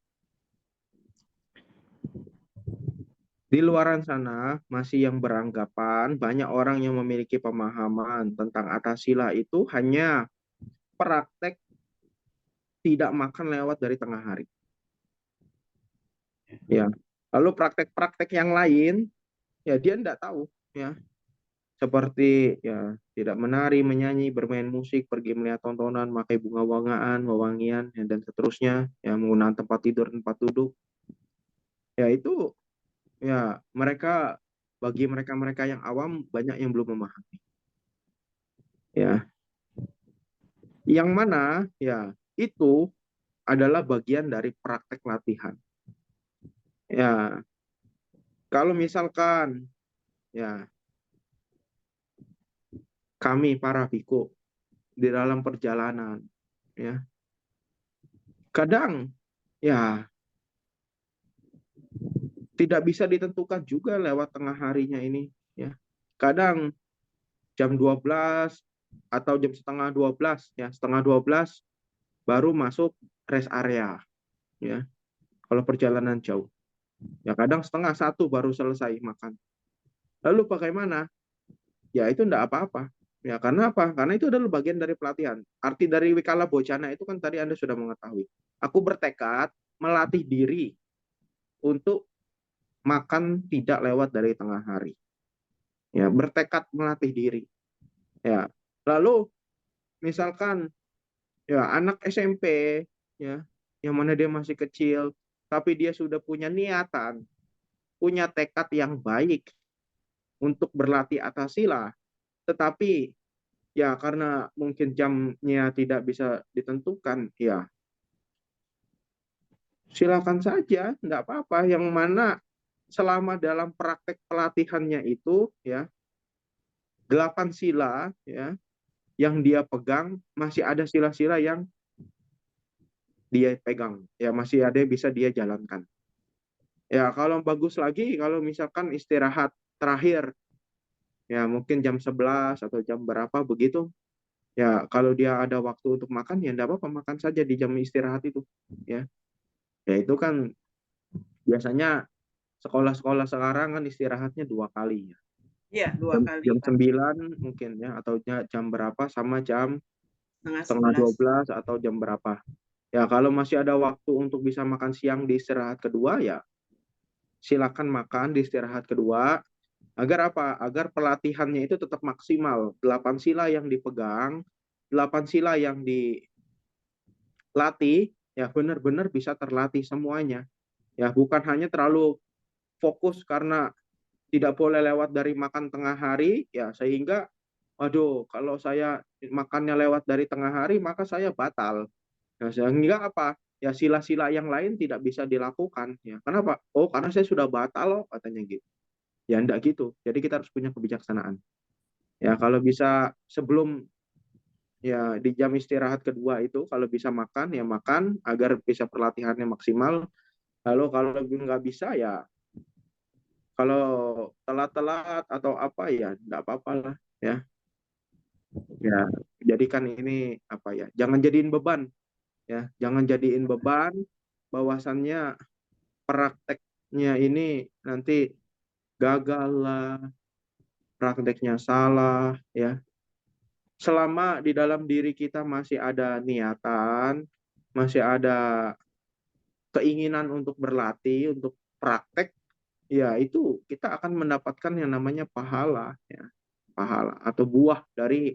Di luaran sana masih yang beranggapan banyak orang yang memiliki pemahaman tentang Atasila itu hanya praktek tidak makan lewat dari tengah hari. Ya. Lalu praktek-praktek yang lain, ya dia tidak tahu, ya. Seperti ya tidak menari, menyanyi, bermain musik, pergi melihat tontonan, pakai bunga-bungaan, wewangian, ya, dan seterusnya, ya menggunakan tempat tidur, tempat duduk. Ya itu ya mereka bagi mereka-mereka yang awam banyak yang belum memahami. Ya, yang mana ya itu adalah bagian dari praktek latihan. Ya, kalau misalkan ya kami para biku di dalam perjalanan ya kadang ya tidak bisa ditentukan juga lewat tengah harinya ini ya. Kadang jam 12 atau jam setengah 12 ya, setengah 12 baru masuk rest area ya. Kalau perjalanan jauh. Ya kadang setengah satu baru selesai makan. Lalu bagaimana? Ya itu enggak apa-apa. Ya karena apa? Karena itu adalah bagian dari pelatihan. Arti dari Wikala Bojana itu kan tadi Anda sudah mengetahui. Aku bertekad melatih diri untuk makan tidak lewat dari tengah hari. Ya, bertekad melatih diri. Ya. Lalu misalkan ya anak SMP ya, yang mana dia masih kecil, tapi dia sudah punya niatan, punya tekad yang baik untuk berlatih atas sila, tetapi ya karena mungkin jamnya tidak bisa ditentukan, ya silakan saja, enggak apa-apa. Yang mana selama dalam praktek pelatihannya itu ya 8 sila ya yang dia pegang, masih ada sila-sila yang dia pegang ya, masih ada yang bisa dia jalankan ya. Kalau bagus lagi kalau misalkan istirahat terakhir ya mungkin jam 11 atau jam berapa begitu ya, kalau dia ada waktu untuk makan ya enggak apa-apa, makan saja di jam istirahat itu ya. Ya itu kan biasanya sekolah-sekolah sekarang kan istirahatnya 2 kali ya, Iya, 2 kali, jam Pak. 9 mungkin ya, atau jam berapa sama jam Setengah setengah 11. 12 atau jam berapa. Ya kalau masih ada waktu untuk bisa makan siang di istirahat kedua ya silakan makan di istirahat kedua. Agar apa? Agar pelatihannya itu tetap maksimal. 8 sila yang dipegang, 8 sila yang dilatih ya benar-benar bisa terlatih semuanya. Ya bukan hanya terlalu fokus karena tidak boleh lewat dari makan tengah hari ya, sehingga waduh kalau saya makannya lewat dari tengah hari maka saya batal. Nah, sehingga apa? Ya sila-sila yang lain tidak bisa dilakukan ya. Kenapa? Oh, karena saya sudah batal loh katanya gitu. Ya enggak gitu. Jadi kita harus punya kebijaksanaan. Ya kalau bisa sebelum ya di jam istirahat kedua itu kalau bisa makan ya makan agar bisa pelatihannya maksimal. Lalu kalau nggak bisa ya kalau telat-telat atau apa ya enggak apa-apa lah ya. Ya jadikan ini apa ya? Jangan jadiin beban ya. Jangan jadiin beban bahwasannya prakteknya ini nanti gagal lah, prakteknya salah ya. Selama di dalam diri kita masih ada niatan, masih ada keinginan untuk berlatih, untuk praktek, ya itu kita akan mendapatkan yang namanya pahala ya. Pahala atau buah dari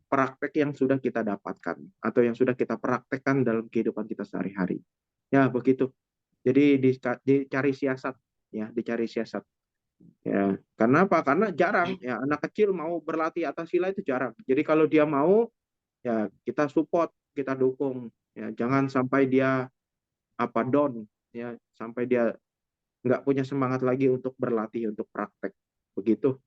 praktek yang sudah kita dapatkan atau yang sudah kita praktekkan dalam kehidupan kita sehari-hari. Ya, begitu. Jadi dicari siasat ya, dicari siasat. Ya, karena apa? Karena jarang ya anak kecil mau berlatih atas sila itu jarang. Jadi kalau dia mau ya kita support, kita dukung. Ya, jangan sampai dia apa down ya, sampai dia nggak punya semangat lagi untuk berlatih, untuk praktek. Begitu,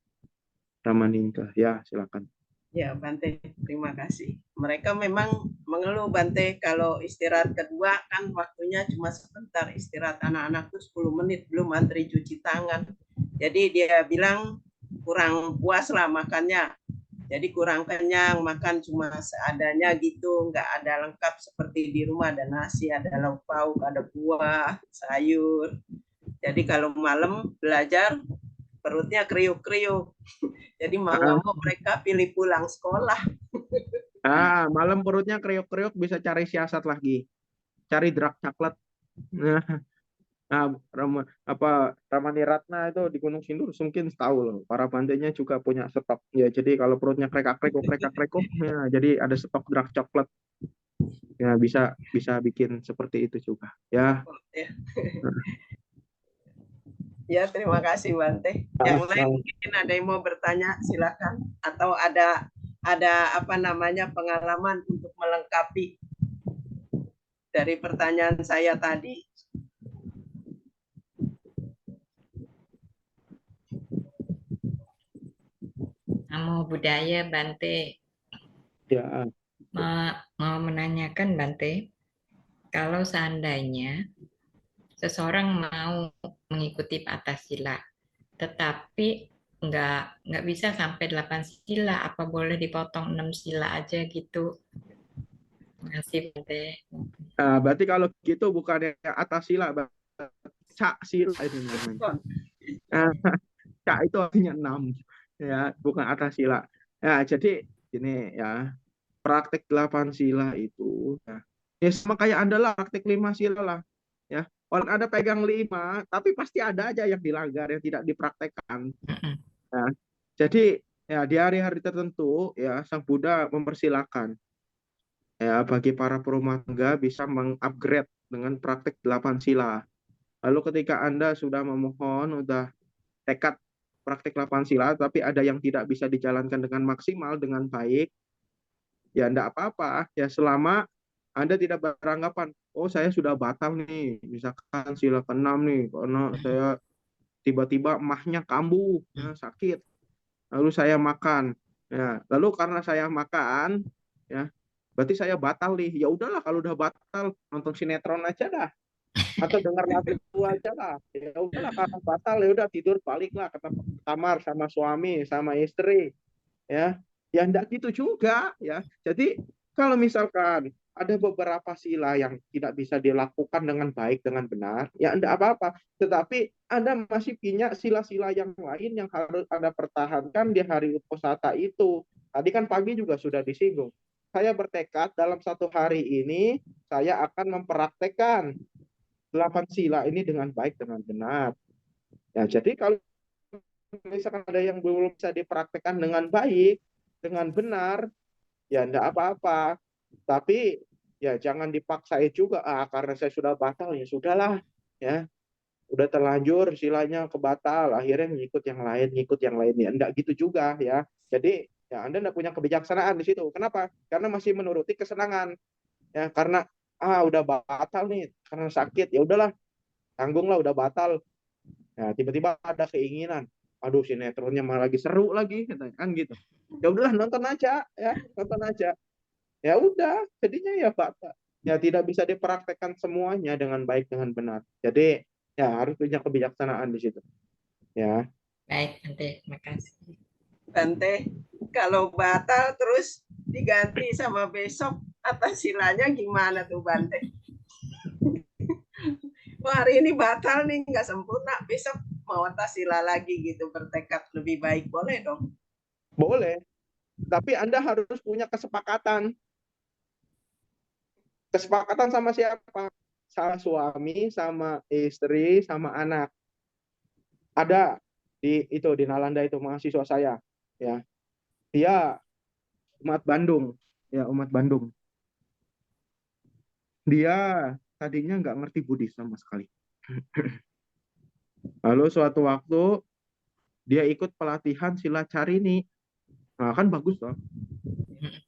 Ramaninka. Ya, silakan. Ya, Bante, terima kasih. Mereka memang mengeluh, Bante, kalau istirahat kedua kan waktunya cuma sebentar. Istirahat anak-anak tuh 10 menit, belum antri cuci tangan. Jadi dia bilang kurang puas lah makannya. Jadi kurang kenyang, makan cuma seadanya gitu, nggak ada lengkap seperti di rumah, ada nasi, ada lauk pauk, ada buah, sayur. Jadi kalau malam belajar perutnya kriuk-kriuk. Jadi mau nggak mau mereka pilih pulang sekolah. Malam perutnya kriuk-kriuk bisa cari siasat lagi. Cari dark coklat. Nah, Ramani Ratna itu di Gunung Sindur mungkin tahu loh. Para bandenya juga punya stok. Ya, jadi kalau perutnya krekak-krekuk, ya, jadi ada stok dark coklat. Ya, bisa bikin seperti itu juga. Ya. Ya. Ya, terima kasih Bante. Yang lain mungkin ada yang mau bertanya, silakan. Atau ada apa namanya pengalaman untuk melengkapi dari pertanyaan saya tadi. Namo Buddhaya Bante. Ya, Mau menanyakan Bante, kalau seandainya seseorang mau mengikuti Patasila, tetapi nggak bisa sampai 8 sila, apa boleh dipotong 6 sila aja gitu? Terima kasih Bante. nah, berarti kalau gitu bukannya atas sila, cak sila itu namanya. Nah, cak itu artinya 6, ya, bukan atas sila. Ya, jadi gini ya, praktek 8 sila itu, ya sama kayak Anda lah, praktek 5 sila lah. Ya, orang ada pegang 5, tapi pasti ada aja yang dilanggar, yang tidak dipraktekkan. Ya, jadi ya di hari-hari tertentu ya Sang Buddha mempersilahkan ya bagi para perumah tangga bisa mengupgrade dengan praktek 8 sila. Lalu ketika Anda sudah memohon, sudah tekad praktek 8 sila, tapi ada yang tidak bisa dijalankan dengan maksimal, dengan baik, ya enggak apa-apa. Ya selama Anda tidak beranggapan, oh saya sudah batal nih, misalkan sila ke-6 nih, karena saya tiba-tiba mahnya kambuh, ya, sakit. Lalu saya makan. Ya, lalu karena saya makan, ya, berarti saya batal nih. Ya udahlah kalau udah batal nonton sinetron aja dah atau dengar lagu aja lah. Ya udahlah karena batal ya udah tidur baliklah ke kamar sama suami, sama istri, ya. Ya enggak gitu juga, ya. Jadi kalau misalkan ada beberapa sila yang tidak bisa dilakukan dengan baik, dengan benar, ya enggak apa-apa. Tetapi Anda masih punya sila-sila yang lain yang harus Anda pertahankan di hari Uposatha itu. Tadi kan pagi juga sudah disinggung. Saya bertekad dalam 1 hari ini, saya akan mempraktekkan 8 sila ini dengan baik, dengan benar. Ya, jadi kalau misalkan ada yang belum bisa dipraktekkan dengan baik, dengan benar, ya enggak apa-apa. Tapi ya jangan dipaksain juga, karena saya sudah batal, ya sudahlah. Ya, udah terlanjur silanya kebatal, akhirnya ngikut yang lain, ngikut yang lain. Ya enggak gitu juga ya. Jadi ya Anda enggak punya kebijaksanaan di situ. Kenapa? Karena masih menuruti kesenangan. Ya, karena udah batal nih, karena sakit, ya udahlah, tanggunglah udah batal. Ya, tiba-tiba ada keinginan, aduh sinetronnya malah lagi seru lagi, kan gitu. Ya udahlah nonton aja, ya nonton aja. Ya udah, jadinya ya batal. Ya tidak bisa dipraktekkan semuanya dengan baik, dengan benar. Jadi ya harus punya kebijaksanaan di situ. Ya. Baik Bante, terima kasih. Bante, kalau batal terus diganti sama besok atas silanya gimana tuh Bante? Wah, hari ini batal nih, nggak sempurna. Besok mau atas sila lagi gitu, bertekad lebih baik. Boleh dong? Boleh. Tapi Anda harus punya kesepakatan. Kesepakatan sama siapa? Sama suami, sama istri, sama anak. Ada di Nalanda itu mahasiswa saya, ya. Dia umat Bandung, ya umat Bandung. Dia tadinya nggak ngerti Buddhis sama sekali. Lalu suatu waktu dia ikut pelatihan sila carini. Nah, kan bagus loh.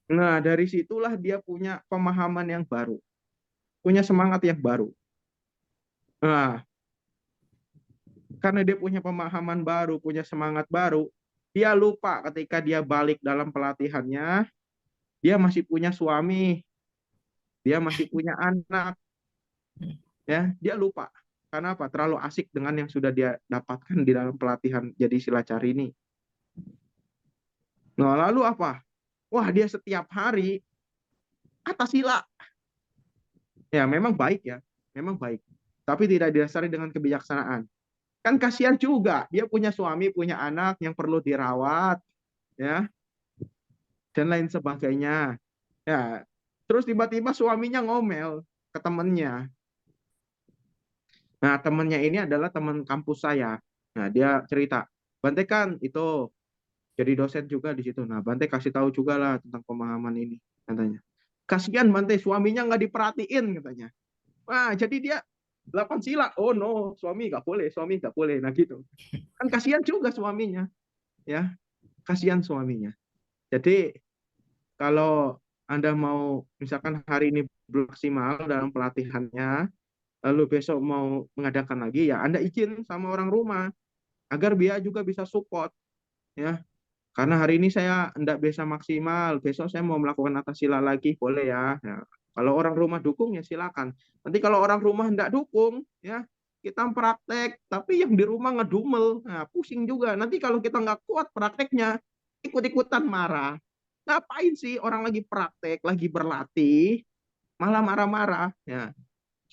Nah, dari situlah dia punya pemahaman yang baru. Punya semangat yang baru. Nah, karena dia punya pemahaman baru, punya semangat baru, dia lupa ketika dia balik dalam pelatihannya, dia masih punya suami, dia masih punya anak. Ya, dia lupa. Karena apa? Terlalu asik dengan yang sudah dia dapatkan di dalam pelatihan jadi sila carini. Nah, lalu apa? Wah, dia setiap hari atas sila. Ya, memang baik ya. Memang baik. Tapi tidak didasari dengan kebijaksanaan. Kan kasihan juga. Dia punya suami, punya anak yang perlu dirawat. Ya. Dan lain sebagainya. Ya. Terus tiba-tiba suaminya ngomel ke temannya. Nah, temannya ini adalah teman kampus saya. Nah, dia cerita, Bante kan itu jadi dosen juga di situ. Nah, Bante kasih tahu juga lah tentang pemahaman ini, katanya. Kasihan Bante, suaminya nggak diperhatiin, katanya. Wah, jadi dia 8 sila. Oh no, suami nggak boleh, suami nggak boleh. Nah gitu. Kan kasihan juga suaminya, ya. Kasihan suaminya. Jadi kalau Anda mau misalkan hari ini belum maksimal dalam pelatihannya, lalu besok mau mengadakan lagi, ya Anda izin sama orang rumah agar dia juga bisa support, ya. Karena hari ini saya tidak bisa maksimal, besok saya mau melakukan atas sila lagi, boleh ya. Ya. Kalau orang rumah dukung ya silakan. Nanti kalau orang rumah tidak dukung, ya kita praktek, tapi yang di rumah ngedumel, nah, pusing juga. Nanti kalau kita nggak kuat prakteknya, ikut-ikutan marah. Ngapain sih orang lagi praktek, lagi berlatih, malah marah-marah? Ya,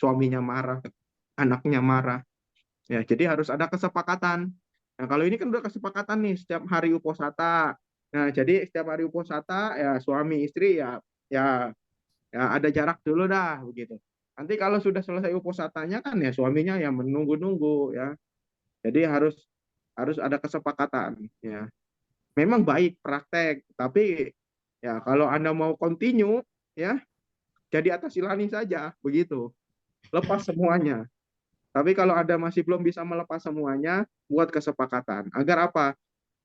suaminya marah, anaknya marah. Ya, jadi harus ada kesepakatan. Nah, kalau ini kan udah kesepakatan nih setiap hari uposata. Nah, jadi setiap hari uposata ya suami istri ya ya ada jarak dulu dah begitu. Nanti kalau sudah selesai uposatanya kan ya suaminya ya menunggu-nunggu ya. Jadi harus harus ada kesepakatan ya. Memang baik praktek, tapi ya kalau Anda mau continue ya jadi atas silani saja begitu. Lepas semuanya. Tapi kalau Anda masih belum bisa melepas semuanya, buat kesepakatan. Agar apa?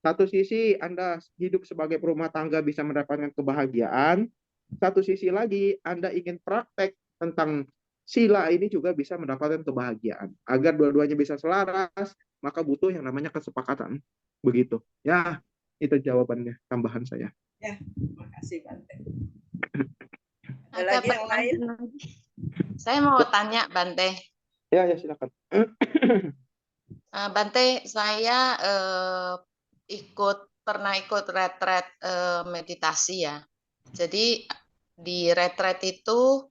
Satu sisi Anda hidup sebagai perumah tangga bisa mendapatkan kebahagiaan, satu sisi lagi Anda ingin praktek tentang sila ini juga bisa mendapatkan kebahagiaan. Agar dua-duanya bisa selaras, maka butuh yang namanya kesepakatan. Begitu. Ya, itu jawabannya, tambahan saya. Ya, makasih Bante. Ada Ada lagi yang lain? pertanyaan lagi. Saya mau tanya Bante. Ya, ya silakan. Bante, saya pernah ikut retret meditasi ya. Jadi di retret itu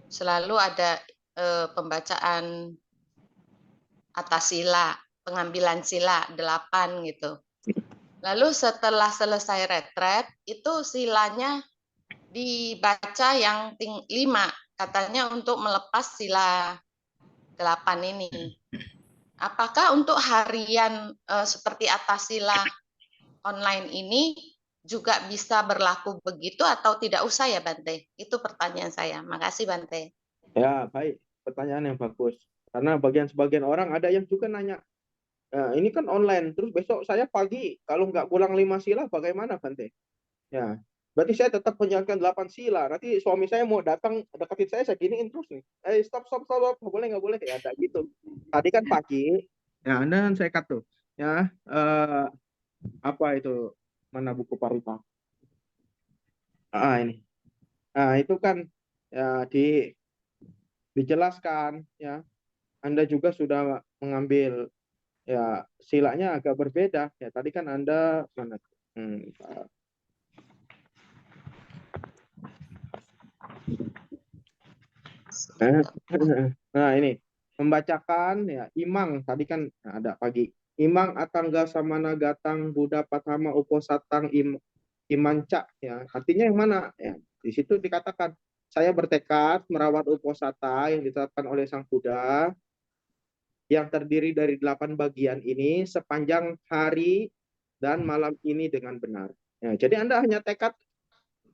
selalu ada pembacaan atas sila, pengambilan sila 8 gitu. Lalu setelah selesai retret itu silanya dibaca yang 5 katanya untuk melepas sila 8 ini. Apakah untuk harian seperti atas sila online ini juga bisa berlaku begitu atau tidak usah ya Bante? Itu pertanyaan saya. Makasih Bante. Ya, baik. Pertanyaan yang bagus. Karena sebagian orang ada yang juga nanya, ini kan online, terus besok saya pagi, kalau nggak pulang 5 sila, bagaimana, Bante? Ya, berarti saya tetap menjalankan 8 sila. Nanti suami saya mau datang deketin saya giniin terus nih. Stop, stop, stop, stop. Nggak boleh. Ya, ada gitu. Tadi kan pagi, ya, Anda kan saya cut tuh. Ya, apa itu? Mana buku Parita? Ini. Nah, itu kan ya, dijelaskan, ya. Anda juga sudah mengambil ya silanya agak berbeda ya tadi kan Anda mana nah ini membacakan ya imang tadi kan ada pagi imang atangga samana gatang Buddha patama uposatang imanca ya artinya yang mana ya di situ dikatakan saya bertekad merawat uposata yang ditetapkan oleh Sang Buddha yang terdiri dari 8 bagian ini sepanjang hari dan malam ini dengan benar. Ya, jadi Anda hanya tekad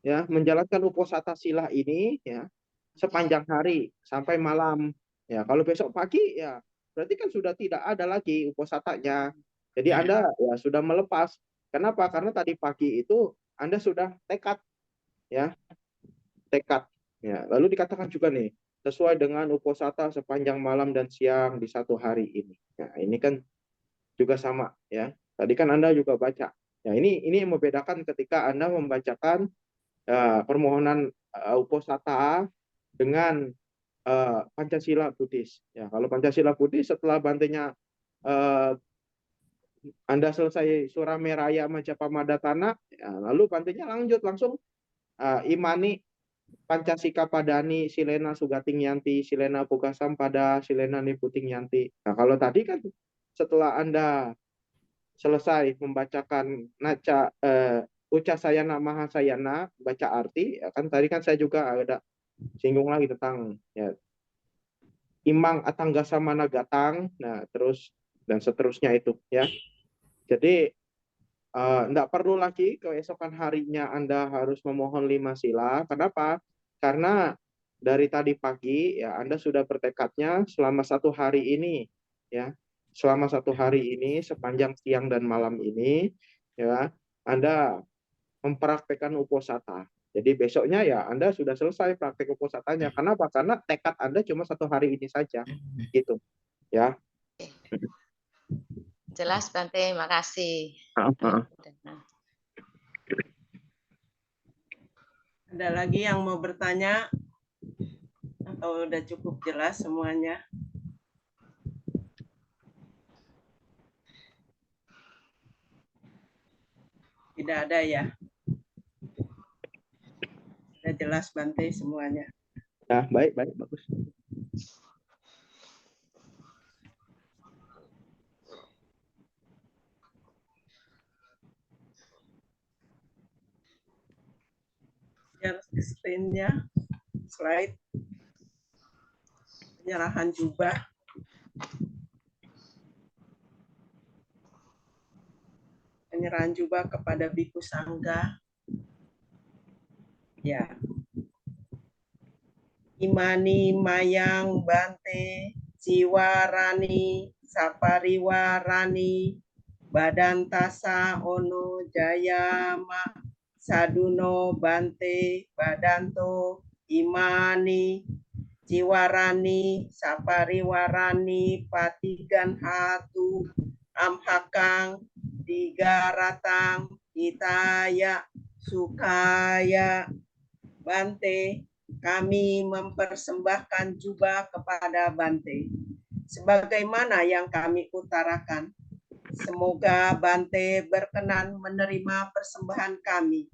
ya menjalankan uposata sila ini ya sepanjang hari sampai malam. Ya, kalau besok pagi ya berarti kan sudah tidak ada lagi uposatanya. Jadi Anda ya sudah melepas. Kenapa? Karena tadi pagi itu Anda sudah tekad ya, tekad. Ya, lalu dikatakan juga nih sesuai dengan uposata sepanjang malam dan siang di satu hari ini. Nah, ini kan juga sama ya. Tadi kan Anda juga baca. Ya, ini yang membedakan ketika Anda membacakan permohonan uposata dengan Pancasila Buddhis. Ya, kalau Pancasila Buddhis setelah bantenya Anda selesai Surame Raya Majapahit ya, lalu bantenya lanjut langsung imani Pancasika Padani Silena Sugating Yanti Silena Pugasam pada Silena Niputing Yanti. Nah, kalau tadi kan setelah Anda selesai membacakan Ucasayana Mahasayana baca arti ya kan tadi kan saya juga ada singgung lagi tentang ya imang atangga samana gatang nah terus dan seterusnya itu ya jadi enggak perlu lagi keesokan harinya Anda harus memohon 5 sila kenapa karena dari tadi pagi ya Anda sudah bertekadnya selama 1 hari ini ya, selama 1 hari ini sepanjang siang dan malam ini ya Anda mempraktekkan uposatha. Jadi besoknya ya Anda sudah selesai praktek uposatanya. Kenapa? Karena tekad Anda cuma 1 hari ini saja, gitu ya. Jelas Bante, makasih. Ada lagi yang mau bertanya? Atau udah cukup jelas semuanya? Tidak ada ya? Sudah jelas Bante semuanya. Nah, baik, bagus. Share screen-nya, slide. Penyerahan jubah. Penyerahan jubah kepada Biku Sangga. Ya. Imani Mayang Bante Jiwarani Sapariwarani Badantasa Ono Jayama Saduno Bante Badanto Imani Jiwarani Sapariwarani Patigan Hatu Amhakang Digaratang Hitaya Sukaya Bante, kami mempersembahkan jubah kepada Bante. Sebagaimana yang kami utarakan, semoga Bante berkenan menerima persembahan kami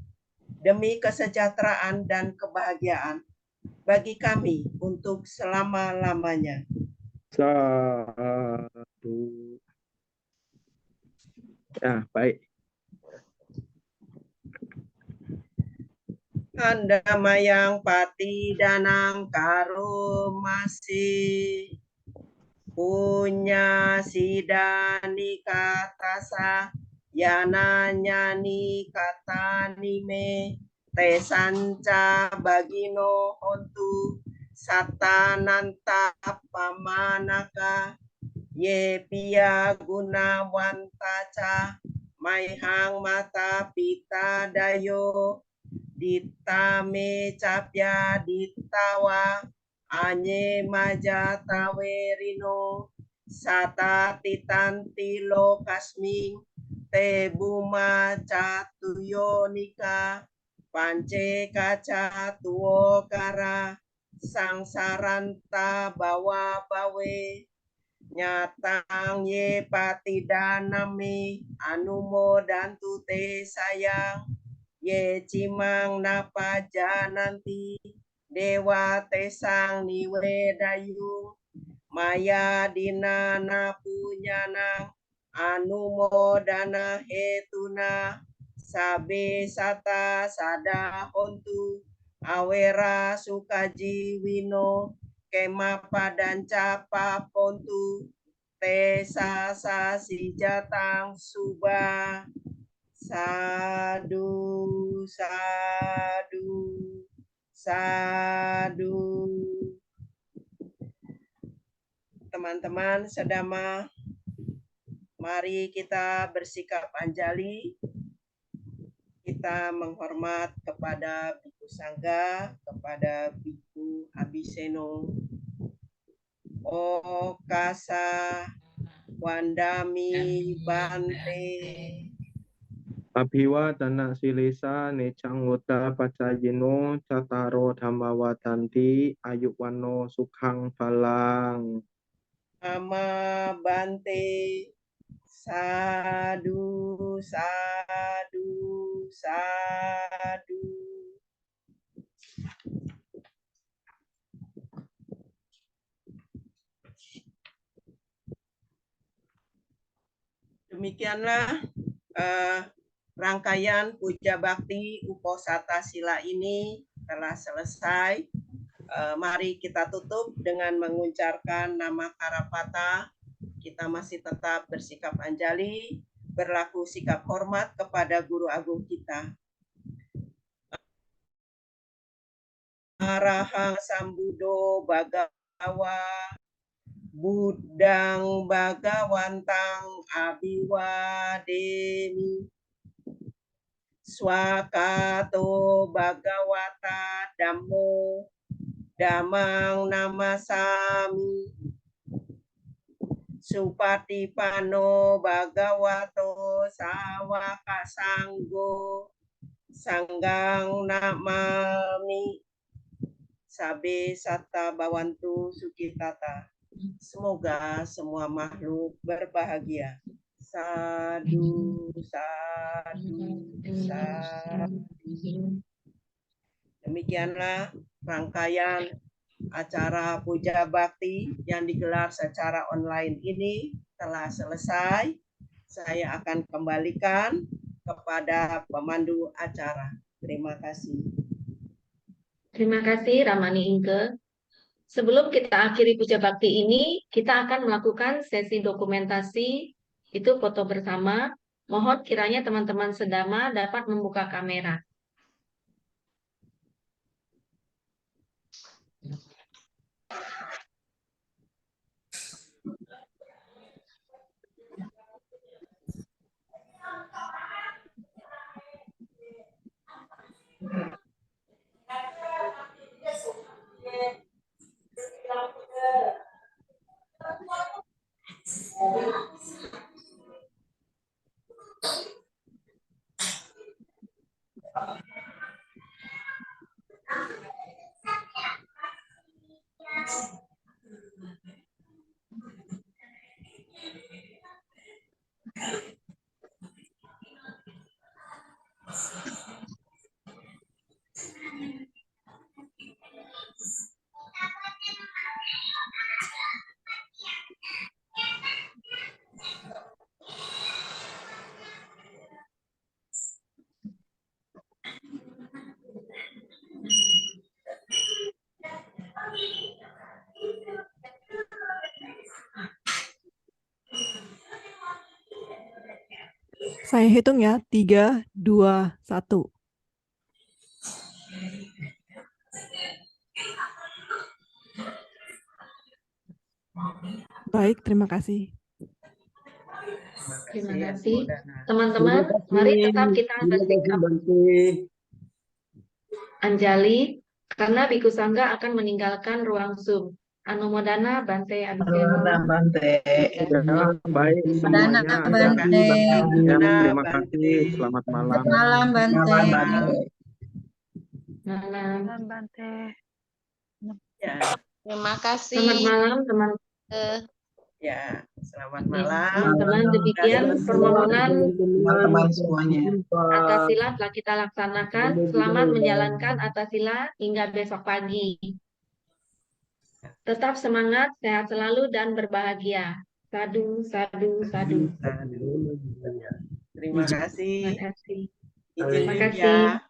demi kesejahteraan dan kebahagiaan bagi kami untuk selama-lamanya. Satu. Ya, baik. Anda mayang pati danang karomasi punya sidani katasa yana nyani katani me tesanca bagino hontu satananta pamanaka ye pia gunawantaca maihang mata pita dayo ditame capya ditawa anye maja tawerino sata titanti lokasming te buma catuyonika pance kaca tuokara sangsaranta bawa bawe nyatang ye patidanami anumo dantu te sayang ye cimang napa jananti dewa tesang niwe dayung maya dina napunyanang anumo dana hetuna sabe sata sada hontu awera sukaji wino kema padanca papontu tesa sasi jatang subah. Sadu, sadu, sadu. Teman-teman sedama, mari kita bersikap anjali. Kita menghormat kepada Biku Sangga, kepada Biku Abhiseno, Okasa, Wandami, Bante. Abhiwadana silesa necang wota pacayino cataro dhammawatanti ayuwano sukhang balang. Ama Bante, sadu, sadu, sadu. Demikianlah rangkaian puja bakti uposatha sila ini telah selesai. Mari kita tutup dengan mengucapkan nama Karapata. Kita masih tetap bersikap anjali, berlaku sikap hormat kepada guru agung kita. Arahang Sambuddho Bhagawa Buddhang Bhagawantang Abiwademi Swakato Bhagawata Dhammo Dhammang Namasami Supatipano Bhagavato Sawaka Sanggo Sanggang Namami Sabe Satta Bawantu Sukitata. Semoga semua makhluk berbahagia. Sadu, sadu, sadu. Demikianlah rangkaian acara puja bakti yang digelar secara online ini telah selesai. Saya akan kembalikan kepada pemandu acara. Terima kasih. Terima kasih Ramani Inke. Sebelum kita akhiri puja bakti ini, kita akan melakukan sesi dokumentasi, itu foto bersama. Mohon kiranya teman-teman sedama dapat membuka kamera. Saya hitung ya, 3, 2, 1. Baik, terima kasih. Terima kasih. Teman-teman, mari tetap kita bersikap anjali, karena Biku Sangga akan meninggalkan ruang Zoom. Anumodana Bante Abhishek. Bante. Baik Dana semuanya. Bante. Ya, terima kasih. Selamat malam. Malam Bante. Malam. Bante. Ya, Terima kasih. Selamat malam, teman. ya, selamat Oke, malam. teman-teman, demikian permohonan Teman-teman semuanya. Atasila telah kita laksanakan. Selamat menjalankan Atasila hingga besok pagi. Tetap semangat, sehat selalu, dan berbahagia. Sadu, sadu, sadu. Terima kasih. Terima kasih. Izin Terima pamit kasih. ya.